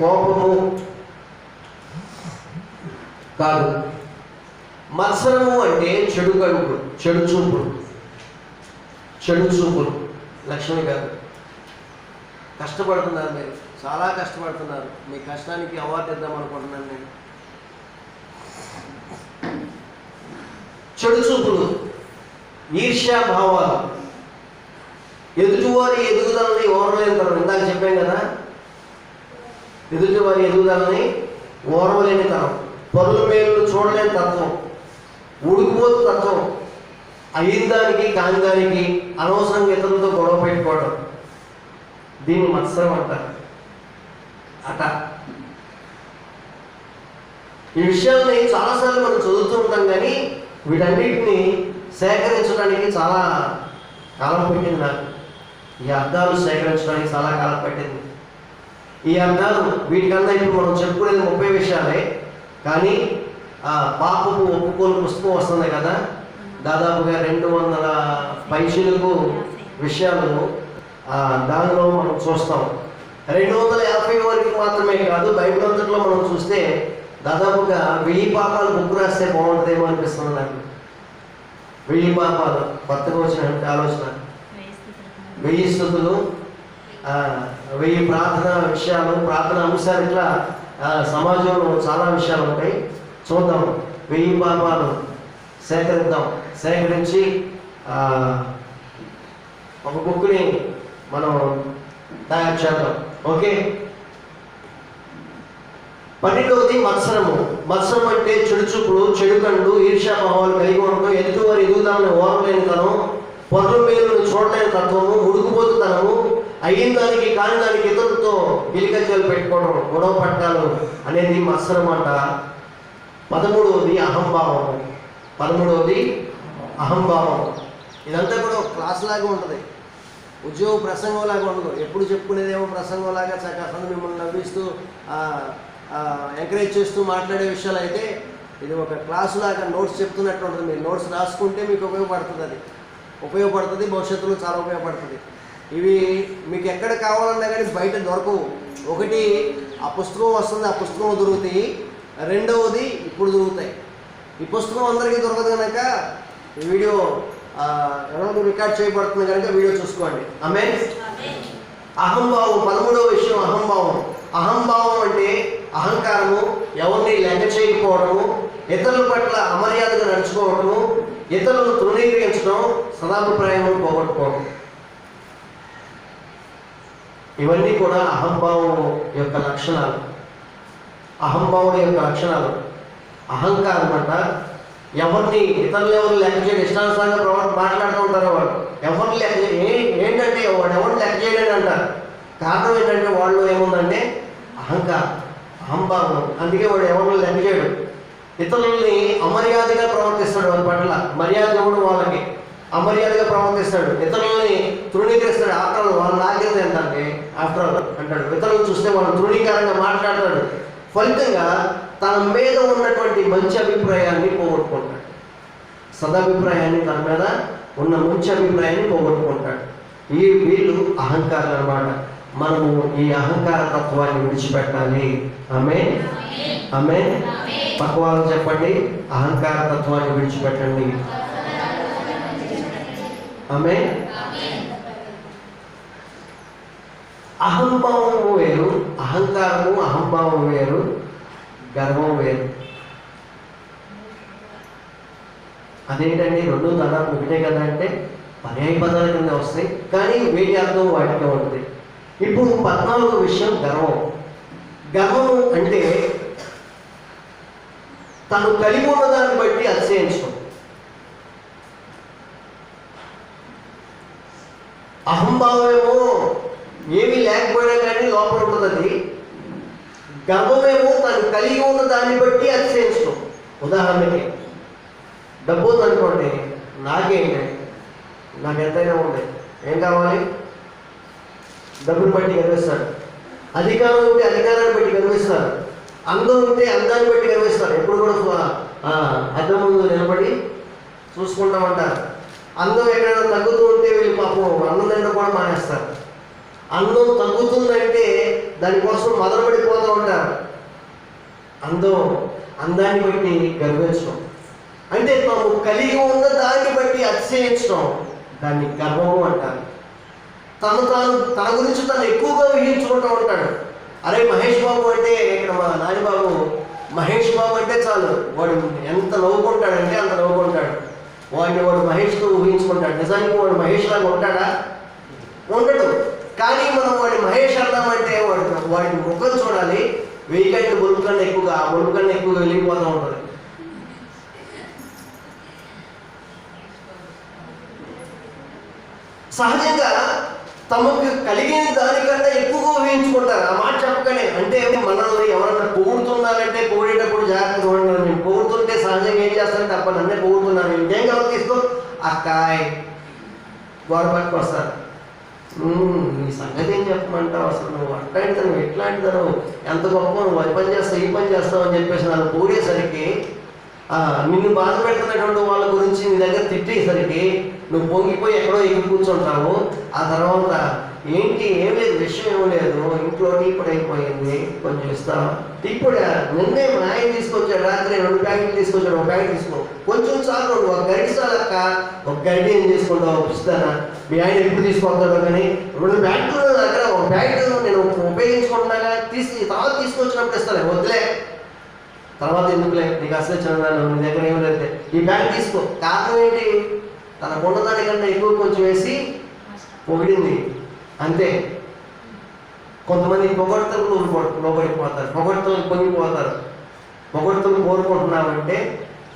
కోపము కాదు. మత్సరము అంటే చెడు కడుపు, చెడు చూపులు. లక్ష్మి గారు కష్టపడుతున్నారు, మీరు చాలా కష్టపడుతున్నారు. మీ కష్టానికి అవార్డు ఇద్దాం అనుకుంటున్నాను నేను. చెడు చూపులు, ఈర్ష్యా భావాలు, ఎదుటివారి ఎదుగుదలని ఓర్వలేనితనం. ఇందాక చెప్పాం కదా, ఎదుటివారి ఎదుగుదలని ఓర్వలేనితనం, పరుల మేలు చూడలేని తత్వం, ఉడికిపోతు తత్వం, అయిన దానికి కాని దానికి అనవసరంగా ఇతరులతో గొడవ పెట్టుకోవడం, దీన్ని మత్సరం అంటారు. అట ఈ విషయాల్ని చాలాసార్లు మనం చదువుతూ ఉంటాం, కానీ వీటన్నిటిని సేకరించడానికి చాలా కాలం పట్టింది నాకు. ఈ అర్థాలు సేకరించడానికి చాలా కాలం పట్టింది. ఈ అర్థాలు వీటికన్నా ఇప్పుడు మనం చెప్పుకునేది 30 విషయాలే, కానీ పాపపు ఒప్పుకోలు పుస్తకం వస్తుంది కదా, దాదాపుగా 200 పైసలకు విషయాలు దానిలో మనం చూస్తాం. 250 వరకు మాత్రమే కాదు, బైబిల్ అంతట్లో మనం చూస్తే దాదాపుగా 1000 పాపాలు బుక్ రాస్తే బాగుంటుందేమో అనిపిస్తుంది నాకు. 1000 పాపాలు కొత్తగా వచ్చిన ఆలోచన, 1000 స్తుతులు, 1000 ప్రార్థన విషయాలు, ప్రార్థన అంశాలు, ఇట్లా సమాజంలో చాలా విషయాలు ఉంటాయి. చూద్దాం, 1000 పాపాలు సేకరిద్దాం. సేకరించి ఒక బుక్ని మనం తయారు చేద్దాం. ఓకే. 12వది మత్సరము. మత్సరం అంటే చెడు చూపులు, చెడు కండు, ఈర్ష్యా భావాలు కలిగి ఉండటం, ఎదుటివారి ఎదుగుదలని ఓర్వలేనితనం, పరుల మేలును చూడలేని తత్వము, ఉడుకుపోతుతనము, అయిన దానికి కాని దానికి ఇతరులతో గిలికజ్జలు పెట్టుకోవడం, గొడవ పట్టాలు అనేది మత్సరం అంట. 13వది అహంభావం. 13వది అహంభావం. ఇదంతా కూడా ఒక క్లాస్ లాగా ఉంటుంది, ఉద్యోగ ప్రసంగం లాగా ఉండదు. ఎప్పుడు చెప్పుకునేదేమో ప్రసంగం లాగా చక్కగా మిమ్మల్ని నవ్విస్తూ ఎంకరేజ్ చేస్తూ మాట్లాడే విషయాలు అయితే, ఇది ఒక క్లాసు లాగా నోట్స్ చెప్తున్నట్టు ఉంటుంది. మీరు నోట్స్ రాసుకుంటే మీకు ఉపయోగపడుతుంది. అది ఉపయోగపడుతుంది, భవిష్యత్తులో చాలా ఉపయోగపడుతుంది. ఇవి మీకు ఎక్కడ కావాలన్నా కానీ బయట దొరకవు. ఒకటి ఆ పుస్తకం వస్తుంది, ఆ పుస్తకం దొరుకుతాయి. రెండవది ఇప్పుడు దొరుకుతాయి. ఈ పుస్తకం అందరికీ దొరకదు కనుక ఈ వీడియో ఎవరో రికార్డ్ చేయబడుతుంది కనుక వీడియో చూసుకోండి. ఆమేన్. అహంభావం. 13వ విషయం అహంభావం. అహంభావం అంటే అహంకారము, ఎవరిని లెక్క చేయకపోవడము, ఇతరుల పట్ల అమర్యాదగా నడుచుకోవడము, ఇతరులను తృణీకరించడం, సదాభిప్రాయము పోగొట్టుకోవడం. ఇవన్నీ కూడా అహంభావం యొక్క లక్షణాలు. అహంభావం యొక్క లక్షణాలు. అహంకారం అంట ఎవరిని ఎవరిని లెక్క చేయడం, ఇష్టానుసారంగా మాట్లాడుతూ ఉంటారు. వాడు ఎవరిని లెక్క ఏంటంటే వాడు ఎవరిని లెక్క చేయలేని అంటారు. కారణం ఏంటంటే వాళ్ళు ఏముందంటే అహంకారం, అహంభావం. అందుకే వాడు ఎవరిని లెక్క చేయడు. ఇతరులని అమర్యాదగా ప్రవర్తిస్తాడు. వాళ్ళ పట్ల మర్యాద ఇవ్వడం, వాళ్ళకి అమర్యాదగా ప్రవర్తిస్తాడు. ఇతరులని తృణీకరిస్తాడు. ఆఫ్టర్ ఆల్ వాళ్ళు నాకేంది ఏంటంటే ఆఫ్టర్ ఆల్ అంటాడు. ఇతరులను చూస్తే వాళ్ళు తృణీకరంగా మాట్లాడతాడు. ఫలితంగా తన మీద ఉన్నటువంటి మంచి అభిప్రాయాన్ని పోగొట్టుకుంటాడు. సదాభిప్రాయాన్ని, తన మీద ఉన్న మంచి అభిప్రాయాన్ని పోగొట్టుకుంటాడు. వీళ్ళు అహంకారులు అన్నమాట. మనము ఈ అహంకార తత్వాన్ని విడిచిపెట్టాలి. ఆమేన్. ఆమేన్. పక్వాలు చెప్పండి, అహంకార తత్వాన్ని విడిచిపెట్టండి. ఆమేన్. అహంభావము వేరు, అహంకారము అహంభావం వేరు, గర్వం వేరు. అదేంటండి రెండు దాదాపు ఒకటే కదా అంటే పర్యాయ పదాల కింద వస్తాయి, కానీ వేటి అర్థం వాటికే ఉంటుంది. ఇప్పుడు 14వ విషయం గర్వం. గర్వము అంటే తను కలిగి ఉన్న దాన్ని బట్టి అతిశయించడం. అహంభావమేమో ఏమీ లేకపోయినా కానీ లోపల ఉంటుంది. అది గర్వమేమో తను కలిగి ఉన్న దాన్ని బట్టి అతిశయించడం. ఉదాహరణకి డబ్బు ఉందనుకోండి, నాకేంటి, నాకు ఎంతైనా ఉంది, ఏం కావాలి, డబ్బుని బట్టి గర్విస్తాడు. అధికారం ఉంటే అధికారాన్ని బట్టి గర్విస్తారు. అందం ఉంటే అందాన్ని బట్టి గర్విస్తారు. ఎప్పుడు కూడా అద్దం ముందు నిలబడి చూసుకుంటామంటారు. అందం ఎక్కడైనా తగ్గుతూ ఉంటే వీళ్ళు పాపం అన్నం తినడం కూడా మానేస్తారు. అందం తగ్గుతుందంటే దానికోసం మొదలుపడిపోతూ ఉంటారు. అందాన్ని బట్టి గర్వించడం అంటే తాము కలిగి ఉన్న దాన్ని బట్టి అతిశయించడం, దాన్ని గర్వము అంటారు. తన గురించి తను ఎక్కువగా ఊహించుకుంటూ ఉంటాడు. అరే మహేష్ బాబు అంటే ఇక్కడ మా నానిబాబు మహేష్ బాబు అంటే చాలు వాడు ఎంత నవ్వుకుంటాడంటే అంత నవ్వుకుంటాడు. వాడు మహేష్తో ఊహించుకుంటాడు. నిజానికి వాడు మహేష్ లాగా ఉంటాడా? ఉండడు. కానీ మనం వాడి మహేష్ అన్నామంటే వాడి ముఖం చూడాలి, 1000 కంటే బొలుపు కన్నా ఎక్కువగా, ఆ బొలుపు కన్నా ఎక్కువగా వెళ్ళిపోతూ ఉంటుంది. సహజంగా తమకు కలిగిన దానికన్నా ఎక్కువగా ఊహించుకుంటారు. ఆ మాట చెప్పగానే అంటే మనల్ని ఎవరన్నా పొగుడుతున్నారంటే పొగిడేటప్పుడు జాగ్రత్తగా ఉండాలి. నేను పొగుడుతుంటే సహజంగా ఏం చేస్తానంటే అప్ప నన్నే పొగుడుతున్నాను, ఇంకేం కావాలి తీసుకో అక్కాయ్ గోడ పట్టుకు వస్తారు. నీ సంగతి ఏం చెప్పమంటావు, అసలు నువ్వు అట్లాంటిదను ఎట్లాంటిదను, ఎంత గొప్ప, నువ్వు అది పని చేస్తావు ఈ పని చేస్తావు అని చెప్పేసి నన్ను పొగిడేసరికి, నిన్ను బాధ పెడుతున్నటువంటి వాళ్ళ గురించి నీ దగ్గర తిట్టేసరికి నువ్వు పొంగిపోయి ఎక్కడో ఎక్కి కూర్చుంటావు. ఆ తర్వాత ఏంటి ఏం లేదు, విషయం ఏమీ లేదు, ఇంట్లో టీ పొడి అయిపోయింది కొంచెం ఇస్తావా, టీ పొడి నిన్నే మా ఆయన తీసుకొచ్చాడు, రాత్రి 2 ప్యాకెట్లు తీసుకొచ్చాడు, 1 ప్యాకెట్ తీసుకో, కొంచెం చాలు, 1 గంట చాలక్క, 1 గంట ఏం చేసుకుంటావు ఇస్తానా, మీ ఆయన ఎప్పుడు తీసుకొస్తాడో కానీ 2 ప్యాకెట్లు దగ్గర 1 ప్యాకెట్ నేను ఉపయోగించుకుంటున్నాగా, తర్వాత తీసుకొచ్చినప్పుడు ఇస్తాను, వద్దులే తర్వాత ఎందుకులే, నీకు అసలే చదివాను, నీ దగ్గర ఏమి లేదు, ఈ ప్యాకెట్ తీసుకో. కారణం ఏంటి, తనకు ఉన్నదానికన్నా ఎక్కువ కొంచెం వేసి పొగిడింది అంతే. కొంతమంది పొగడ్తలు లోబడిపోతారు, పొగడ్తలు పొంగిపోతారు. పొగడ్తలు కోరుకుంటున్నామంటే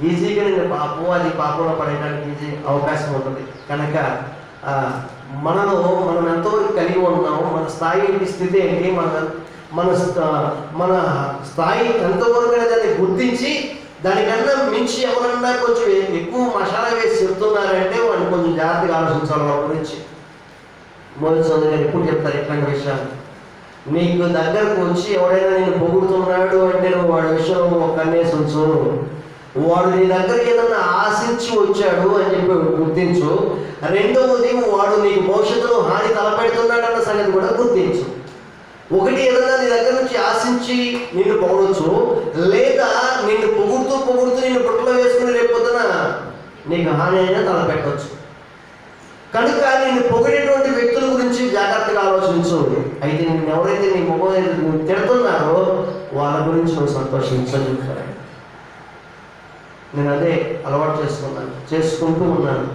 ఈజీగా నేను పాపం అది పాపంలో పడేయడానికి ఈజీ అవకాశం ఉంటుంది. కనుక మనలో మనం ఎంతవరకు కలిగి ఉన్నాము, మన స్థాయి ఏంటి, స్థితి ఏంటి, మన స్థాయి ఎంతవరకు దాన్ని గుర్తించి దానికన్నా మించి ఎవరన్నా కొంచెం ఎక్కువ మసాలా వేసి చెప్తున్నారంటే వాడిని కొంచెం జాగ్రత్తగా ఆలోచించాలి వాళ్ళ గురించి. మొదటి గారు ఎప్పుడు చెప్తారు ఇట్లాంటి విషయాలు. నీకు దగ్గరకు వచ్చి ఎవడైనా నేను పొగుడుతున్నాడు అంటే నువ్వు వాడి విషయంలో ఒక కన్నేసి ఉంచు. వాడు నీ దగ్గర ఏదన్నా ఆశించి వచ్చాడు అని చెప్పి గుర్తించు. రెండవది, వాడు నీకు భవిష్యత్తులో హాని తలపెడుతున్నాడన్న సంగతి కూడా గుర్తించు. ఒకటి, ఏదన్నా నీ దగ్గర నుంచి ఆశించి నిన్ను పొగడొచ్చు, లేదా నిన్ను పొగుడుతూ నిన్ను బుట్టలో వేసుకుని రేపొద్దున నీకు హాని అయినా తలపెట్టవచ్చు. కనుక నిన్ను పొగిడేటువంటి వ్యక్తుల గురించి జాగ్రత్తగా ఆలోచించు. అయితే నిన్ను ఎవరైతే నీ ముఖం నువ్వు తిడుతున్నారో వాళ్ళ గురించి నువ్వు సంతోషించని చెప్పారు. నేను అదే అలవాటు చేసుకుంటూ ఉన్నాను.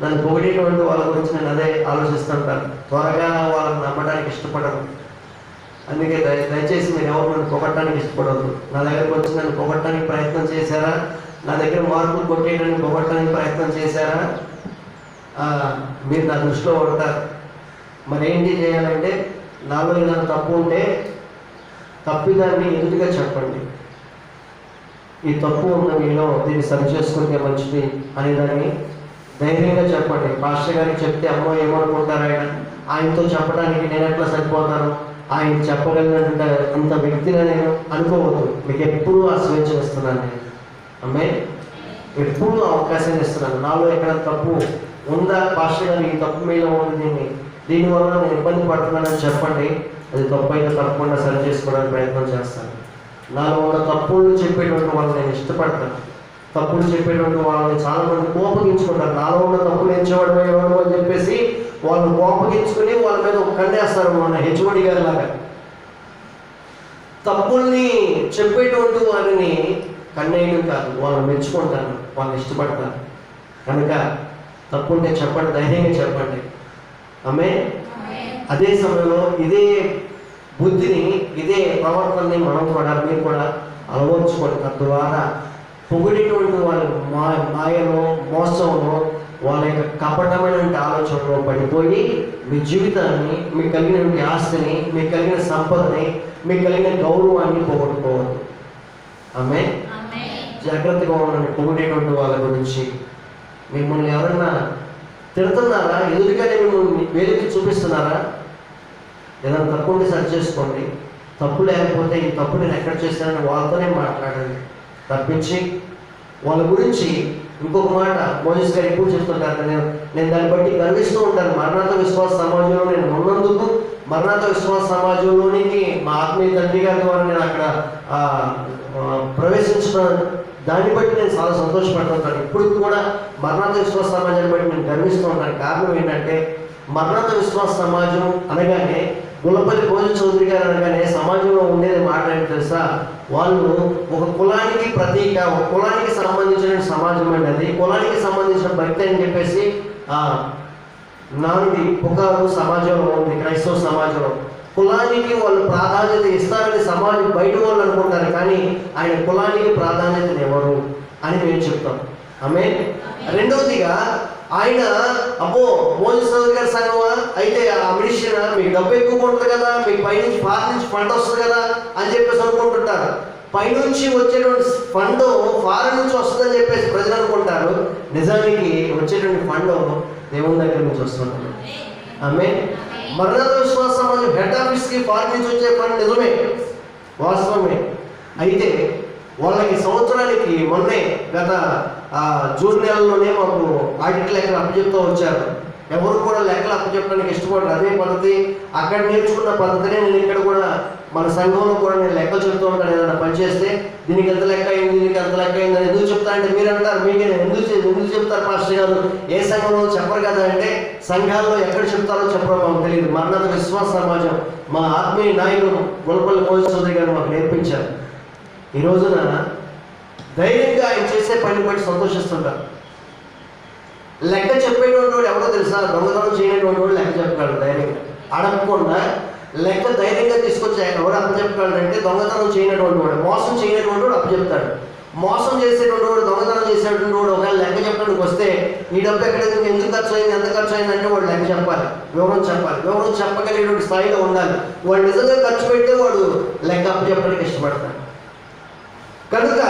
నన్ను పొగిడేటువంటి వాళ్ళ గురించి నేను అదే ఆలోచిస్తుంటాను. త్వరగా వాళ్ళని నమ్మడానికి ఇష్టపడను. అందుకే దయచేసి మీరు ఎవరు నన్ను పొగట్టడానికి ఇష్టపడవద్దు. నా దగ్గరకు వచ్చి నన్ను పొగట్టడానికి ప్రయత్నం చేశారా, నా దగ్గర మార్కులు కొట్టేయడానికి పొగట్టడానికి ప్రయత్నం చేశారా, మీరు నా దృష్టిలో ఉంటారు. మరి ఏంటి చేయాలంటే, నాలో ఏదైనా తప్పు ఉంటే తప్పిదాన్ని ఎదుటిగా చెప్పండి. ఈ తప్పు ఉన్న మీలో దీన్ని సరి చేసుకుంటే మంచిది అనేదాన్ని ధైర్యంగా చెప్పండి. పాస్టర్ గారికి చెప్తే అమ్మో ఏమనుకుంటారు, ఆయనతో చెప్పడానికి నేను ఎట్లా సరిపోతాను, ఆయన చెప్పగలిగినటువంటి అంత వ్యక్తిగా నేను అనుకోవద్దు. మీకు ఎప్పుడూ ఆ స్వేచ్ఛ ఇస్తున్నాను. నేను అమ్మాయి ఎప్పుడూ అవకాశం ఇస్తున్నాను. నాలో ఎక్కడ తప్పు ఉందా, పాస్టర్ గారు ఈ తప్పు మీద ఉంది, దీనివల్ల నేను ఇబ్బంది పడుతున్నానని చెప్పండి. అది తప్పు అయితే తప్పకుండా సరి చేసుకోవడానికి ప్రయత్నం చేస్తాను. నాలో ఉన్న తప్పులు చెప్పేటువంటి వాళ్ళని నేను ఇష్టపడతాను. తప్పులు చెప్పేటువంటి వాళ్ళని చాలామంది కోపగించుకుంటారు. నాలో ఉన్న తప్పులు ఎంచేవాడు ఎవరు అని చెప్పేసి వాళ్ళు కోపగించుకుని వాళ్ళ మీద కన్నేస్తారు. మన హెచ్ఓడి గారి లాగా తప్పుల్ని చెప్పేటువంటి వారిని కన్నేయడం కాదు, వాళ్ళని మెచ్చుకుంటాను, వాళ్ళని ఇష్టపడతాను. కనుక తప్పుంటే చెప్పండి, ధైర్యంగా చెప్పండి. అదే సమయంలో ఇదే బుద్ధిని, ఇదే ప్రవర్తనని మనం కూడా, మీరు కూడా అలవర్చుకోండి. తద్వారా పొగిడేటువంటి వాళ్ళ మాయను, మోసంలో, వాళ్ళ యొక్క కపటమైనటువంటి ఆలోచనలో పడిపోయి మీ జీవితాన్ని, మీకు కలిగినటువంటి ఆస్తిని, మీకు కలిగిన సంపదని, మీకు కలిగిన గౌరవాన్ని పోగొట్టుకోవద్దు. జాగ్రత్తగా ఉండండి. పొగిడేటువంటి వాళ్ళ గురించి మిమ్మల్ని ఎవరన్నా తిడుతున్నారా, ఎదురుగానే మిమ్మల్ని వేలికి చూపిస్తున్నారా, ఏదైనా తప్పు ఉంటే సరి చేసుకోండి. తప్పు లేకపోతే ఈ తప్పు నేను ఎక్కడ చేశానని వాళ్ళతోనే మాట్లాడండి తప్పించి వాళ్ళ గురించి. ఇంకొక మాట మోజెస్ గారు ఎప్పుడు చెప్తుంటారు, నేను దాన్ని బట్టి గర్విస్తూ ఉంటాను. మరణాత విశ్వాస సమాజంలో నేను ఉన్నందుకు, మరణాత విశ్వాస సమాజంలోనికి మా ఆత్మీయ తండ్రి గారి ద్వారా నేను అక్కడ ప్రవేశించున్నాను. దాన్ని బట్టి నేను చాలా సంతోషపడుతుంటాను. ఇప్పుడు కూడా మరణాత విశ్వాస సమాజాన్ని బట్టి నేను గర్విస్తూ ఉంటాను. కారణం ఏంటంటే, మరణాత విశ్వాస సమాజం అనగానే గుల్లపల్లి భోజన చౌదరి గారు అనగానే సమాజంలో ఉండేది మాట్లాడి తెలుసా, వాళ్ళు ఒక కులానికి ప్రతీక, ఒక కులానికి సంబంధించిన సమాజం అండి, అది కులానికి సంబంధించిన భక్తి అని చెప్పేసి నానుడి పుకారు సమాజంలో ఉంది. క్రైస్తవ సమాజంలో కులానికి వాళ్ళు ప్రాధాన్యత ఇస్తారని సమాజం బయట వాళ్ళు అనుకుంటారు, కానీ ఆయన కులానికి ప్రాధాన్యతను ఎవరు అని మేము చెప్తాం. ఆమె రెండవదిగా ఆయన అబ్బో భోజన చౌదరి గారి సంఘమా అయితే ఆ మినిస్టర్ మీకు డబ్బు ఎక్కువ ఉంటుంది కదా, మీకు పైనుంచి ఫారెన్ నుంచి ఫండ్ వస్తుంది కదా అని చెప్పేసి అనుకుంటుంటారు. పైనుంచి వచ్చేటువంటి ఫండ్ ఫారెన్ నుంచి వస్తుందని చెప్పేసి ప్రజలు అనుకుంటారు. నిజానికి వచ్చేటువంటి ఫండ్ దేవుని దగ్గర నుంచి వస్తుంది. ఆమె మరణత విశ్వాస సమాజం హెడ్ ఆఫీస్కి ఫారెన్ నుంచి వచ్చే ఫండ్ నిజమే, వాస్తవమే. అయితే వాళ్ళకి సంవత్సరానికి మొన్నే గత జూన్ నెలలోనే మాకు ఆడిట్ లెక్కలు అప్పచెప్తూ వచ్చారు. ఎవరు కూడా లెక్కలు అప్పచెప్పడానికి ఇష్టపడరు. అదే పద్ధతి అక్కడ నేర్చుకున్న పద్ధతినే నేను ఇక్కడ కూడా మన సంఘంలో కూడా నేను లెక్కలు చెప్తూ ఉంటాను. ఏదైనా పనిచేస్తే దీనికి ఎంత లెక్క అయింది, దీనికి ఎంత లెక్క అయింది అని ఎందుకు చెప్తానంటే మీరు అంటారు, మీకు ఎందుకు చెప్తారు పాస్టర్ గారు, ఏ సంఘంలో చెప్పరు కదా అంటే, సంఘాల్లో ఎక్కడ చెప్తారో చెప్పడం మాకు తెలియదు. మరణత విశ్వాస సమాజం మా ఆత్మీయ నాయకుడు గుల్లపల్లి భోజన చౌదరి గారు మాకు నేర్పించారు. ఈ రోజున ధైర్యంగా ఆయన చేసే పని బట్టి సంతోషిస్తుంటారు. లెక్క చెప్పేటువంటి వాడు ఎవరో తెలుసా, దొంగతనం చేయనటువంటి వాడు లెక్క చెప్తాడు ధైర్యంగా, అడగకుండా లెక్క ధైర్యంగా తీసుకొచ్చి ఆయన ఎవరు అప్పచెప్తాడు అంటే దొంగతనం చేయనటువంటి వాడు, మోసం చేయనటువంటి వాడు అప్పచెప్తాడు. మోసం చేసేటువంటి వాడు, దొంగతనం చేసేటువంటి వాడు ఒకవేళ లెక్క చెప్పడానికి వస్తే ఈ డబ్బు ఎక్కడ ఎందుకు ఖర్చు అయింది, ఎంత ఖర్చు అయింది అంటే వాడు లెక్క చెప్పాలి, వివరం చెప్పాలి. వివరం చెప్పగలిగేటువంటి స్థాయిలో ఉండాలి. వాడు నిజంగా ఖర్చు పెడితే వాడు లెక్క అప్పచెప్పడానికి ఇష్టపడతాడు. కనుక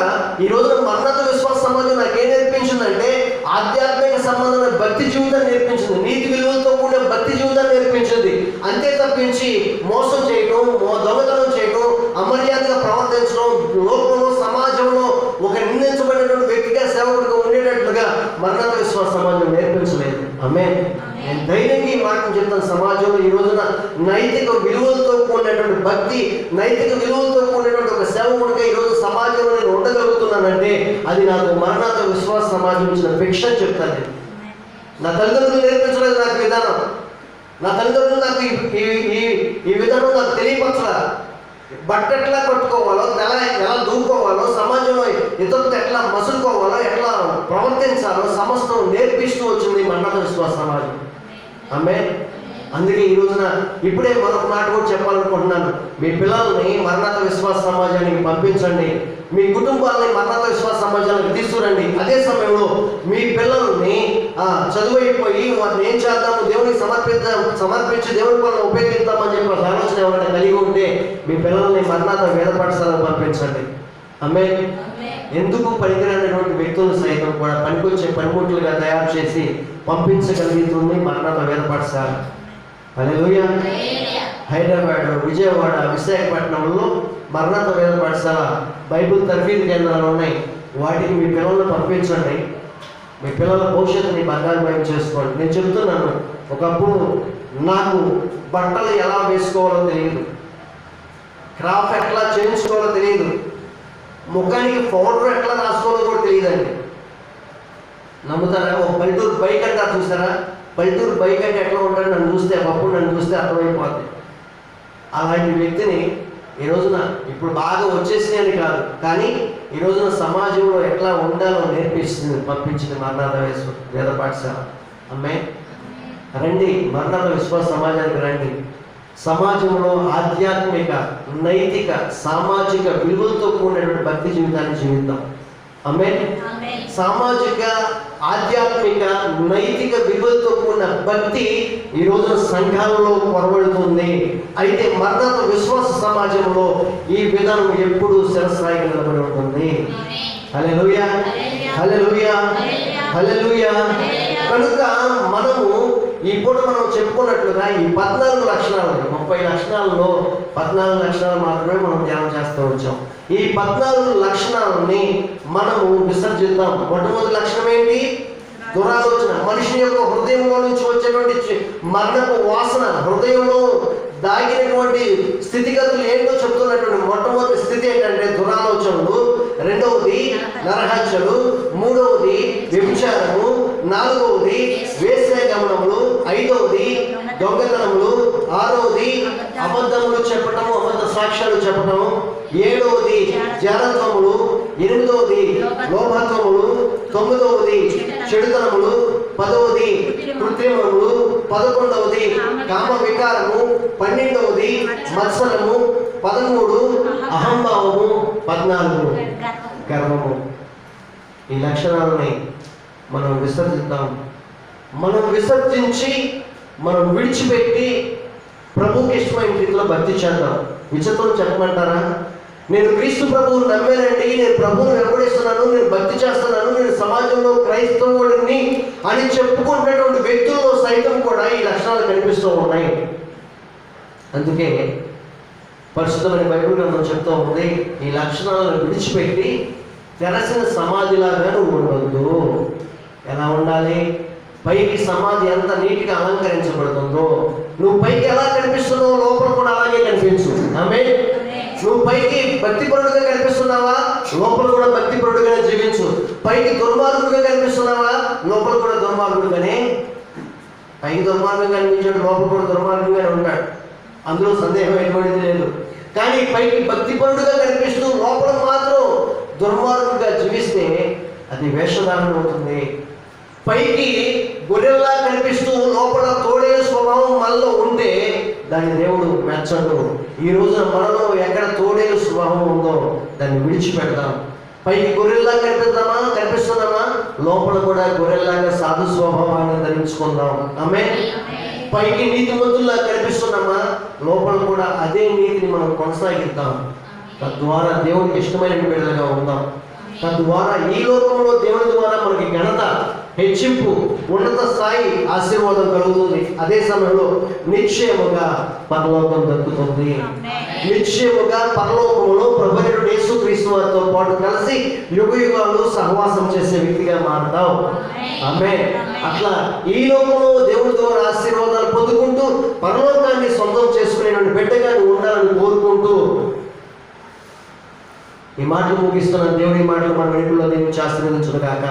ఈ రోజు మరణత విశ్వాస సమాజం నాకేం నేర్పించిందంటే ఆధ్యాత్మిక సంబంధమైన భక్తి జీవితాన్ని నేర్పించింది, నీతి విలువలతో కూడిన భక్తి జీవితాన్ని నేర్పించింది. అంతే తప్పించి మోసం చేయడం, దొంగతనం చేయడం, అమర్యాదగా ప్రవర్తించడం, లోకంలో సమాజంలో ఒక నిందించబడినటువంటి వ్యక్తిగా సేవకుడిగా ఉండేటట్లుగా మరణత విశ్వాస సమాజం నేర్పించలేదు. ఆమేన్. నేను ధైర్యంగా ఈ మాటను చెప్తాను. సమాజంలో ఈ రోజున నైతిక విలువలతో కూడినటువంటి భక్తి, నైతిక విలువలతో కూడినటువంటి ఒక సేవకుడిగా ఈరోజు సమాజంలో నేను ఉండగలుగుతున్నానంటే అది నాకు మరణాత విశ్వాస సమాజం ఇచ్చిన భిక్ష చెప్తాను. నేను నా తల్లిదండ్రులు నేర్పించలేదు నాకు విధానం, నా తల్లిదండ్రులు నాకు ఈ విధానం నాకు తెలియపరచలా. బట్ట ఎట్లా కట్టుకోవాలో, ఎలా దూకోవాలో, సమాజంలో ఇతరులతో ఎట్లా మసులుకోవాలో, ఎట్లా ప్రవర్తించాలో సమస్తం నేర్పిస్తూ వచ్చింది మరణాత విశ్వాస సమాజం. ఆమె అందుకే ఈ రోజున ఇప్పుడే మరొక మాట కూడా చెప్పాలనుకుంటున్నాను. మీ పిల్లల్ని మరణాత విశ్వాస సమాజానికి పంపించండి, మీ కుటుంబాలని మరణాత విశ్వాస సమాజానికి తీసుకురండి. అదే సమయంలో మీ పిల్లల్ని చదువైపోయి వారిని ఏం చేద్దాము, దేవునికి సమర్పించి దేవుని పనులు ఉపయోగిద్దామని చెప్పి ఆలోచన ఎవరైనా కలిగి ఉంటే మీ పిల్లల్ని మరణాత వేద పాఠశాలకు పంపించండి. ఆమె ఎందుకు పనికిరానటువంటి వ్యక్తులను సైతం కూడా పనికొచ్చే పనిముట్లుగా తయారు చేసి పంపించగలుగుతుంది మరణాత వేద పాఠశాల. హల్లెలూయా. హైదరాబాద్, విజయవాడ, విశాఖపట్నంలో మరణాత వేద పాఠశాల బైబిల్ తర్ఫీదు కేంద్రాలు ఉన్నాయి. వాటికి మీ పిల్లలను పంపించండి. మీ పిల్లల భవిష్యత్తుని బంగారుమయం చేసుకోండి. నేను చెప్తున్నాను, ఒకప్పుడు నాకు బట్టలు ఎలా వేసుకోవాలో తెలియదు, క్రాఫ్ట్ ఎట్లా చేయించుకోవాలో తెలియదు, ముఖానికి పౌడర్ ఎట్లా రాసుకోవాలో కూడా తెలియదండి. నమ్ముతారా? ఒక పల్లెటూరు బైక్ అంటే చూసారా, పల్లెటూరు బైక్ అంటే ఎట్లా ఉంటాడు నన్ను చూస్తే, ఒకప్పుడు నన్ను చూస్తే అర్థమైపోద్ది. అలాంటి వ్యక్తిని ఈ రోజున ఇప్పుడు బాగా వచ్చేసినాయని కాదు, కానీ ఈ రోజున సమాజంలో ఎట్లా ఉండాలో నేర్పిస్తుంది పంపించింది మరణాత వేద పాఠశాల. అమ్మే రండి, మరణాత విశ్వాస సమాజానికి రండి. సమాజంలో ఆధ్యాత్మిక, నైతిక, సామాజిక విలువలతో కూడినటువంటి భక్తి జీవితాన్ని జీవిద్దాం. ఆమేన్. సామాజిక, ఆధ్యాత్మిక, నైతిక విలువలతో కూడిన భక్తి ఈ రోజున సంఘాలలో కొరవడుతుంది. అయితే మరణాత విశ్వాస సమాజంలో ఈ విధానం ఎప్పుడూ శిరస్థాయిగా నిలబడి ఉంటుంది. హల్లెలూయా, హల్లెలూయా, హల్లెలూయా. కనుక మనము ఇప్పుడు మనం చెప్పుకున్నట్లుగా ఈ 14 లక్షణాలు, 30 లక్షణాలలో 14 లక్షణాలు మాత్రమే మనం ధ్యానం చేస్తూ వచ్చాం. ఈ 14 లక్షణాలని మనము విసర్జిద్దాం. మొట్టమొదటి లక్షణం ఏంటి? దురాలోచన. మనిషి యొక్క హృదయంలో నుంచి వచ్చేటువంటి మరణపు వాసన, హృదయంలో దాగినటువంటి స్థితిగతులు ఏంటో చెప్తున్నటువంటి మొట్టమొదటి స్థితి ఏంటంటే దురాలోచనలు, రెండవది నరహత్యలు, మూడవది వ్యభిచారము, నాలుగవది వేశ్యాగమనములు, ఐదవది దొంగతనములు, ఆరవది అబద్ధములు చెప్పటము, అబద్ధ సాక్ష్యాలు చెప్పటము. 7వది జారత్వములు. 8వది లోభత్వములు. 9వది చెడుతనములు. 10వది కృత్రిమములు. 11వది కామ వికారము. 12వది మత్సరము. 13 అహంభావము. 14 గర్వము. ఈ లక్షణాలని మనం విసర్జిద్దాం. మనం విసర్జించి మనం విడిచిపెట్టి ప్రభువుకి ఇష్టమైన రీతిలో భక్తి చేద్దాం. విచిత్రం చెప్పమంటారా? నేను క్రీస్తు ప్రభువుని నమ్మానండి, నేను ప్రభువుని వెంబడిస్తున్నాను, నేను భక్తి చేస్తున్నాను, నేను సమాజంలో క్రైస్తవుడిని అని చెప్పుకున్నటువంటి వ్యక్తుల్లో సైతం కూడా ఈ లక్షణాలు కనిపిస్తూ ఉన్నాయి. అందుకే పరిశుద్ధమైన బైబిల్ గ్రంథం చెప్తూ ఉంది, ఈ లక్షణాలను విడిచిపెట్టి తెరసిన సమాధిలాగా నువ్వు ఉండొద్దు. ఎలా ఉండాలి? పైకి సమాధి ఎంత నీటిగా అలంకరించబడుతుందో, నువ్వు పైకి ఎలా కనిపిస్తున్నావో లోపల కూడా అలాగే కనిపించు. ఆమేన్. నువ్వు పైకి భక్తిపరుడుగా కనిపిస్తున్నావా, లోపల కూడా భక్తిపరుడుగానే జీవించు. పైకి దుర్మార్గుడుగా కనిపిస్తున్నావా, లోపల కూడా దుర్మార్గుడుగానే. పైకి దుర్మార్గంగా కనిపించాడు, లోపల కూడా దుర్మార్గంగానే ఉంటాడు, అందులో సందేహం ఎటువంటిది లేదు. కానీ పైకి భక్తిపరుడుగా కనిపిస్తూ లోపల మాత్రం దుర్మార్గుడుగా జీవిస్తే అది వేషధారణ అవుతుంది. పైకి గొర్రెల్లా కనిపిస్తూ లోపల తోడే స్వభావం మనలో ఉంటే దాన్ని దేవుడు మెచ్చడు. ఈ రోజున మనలో ఎక్కడ తోడేలు స్వభావం ఉందో దాన్ని విడిచిపెడదాం. పైకి గొర్రెల్లా కనిపిస్తున్నామా, లోపల కూడా గొర్రెల్లాగా సాధు స్వభావాన్ని ధరించుకుందాం. ఆమేన్. పైకి నీతిమంతుల్లా కనిపిస్తున్నామా, లోపల కూడా అదే నీతిని మనం కొనసాగిద్దాం. తద్వారా దేవునికి ఇష్టమైన బిడ్డలుగా ఉందాం. తద్వారా ఈ లోకంలో దేవుని ద్వారా మనకి ఘనత, హెచ్చింపు, ఉన్నత స్థాయి, ఆశీర్వాదం కలుగుతుంది. అదే సమయంలో నిశ్చయముగా పరలోకం దక్కుతుంది. నిశ్చయముగా పరలోకములో ప్రభువైన యేసుక్రీస్తు వారితో పాటు కలిసి యుగయుగాలు సహవాసం చేసే వ్యక్తిగా మారుతావు. ఆమేన్. అట్లా ఈ లోకంలో దేవుని ద్వారా ఆశీర్వాదాలు పొందుకుంటూ పరలోకాన్ని సొంతం చేసుకునేటువంటి బిడ్డగా నువ్వు ఉండాలని కోరుకుంటూ ఈ మాటలు ముగిస్తున్నాను. దేవుడి మాటలు మన వెనుకలో దేవుని ఆశీర్వదించును గాక.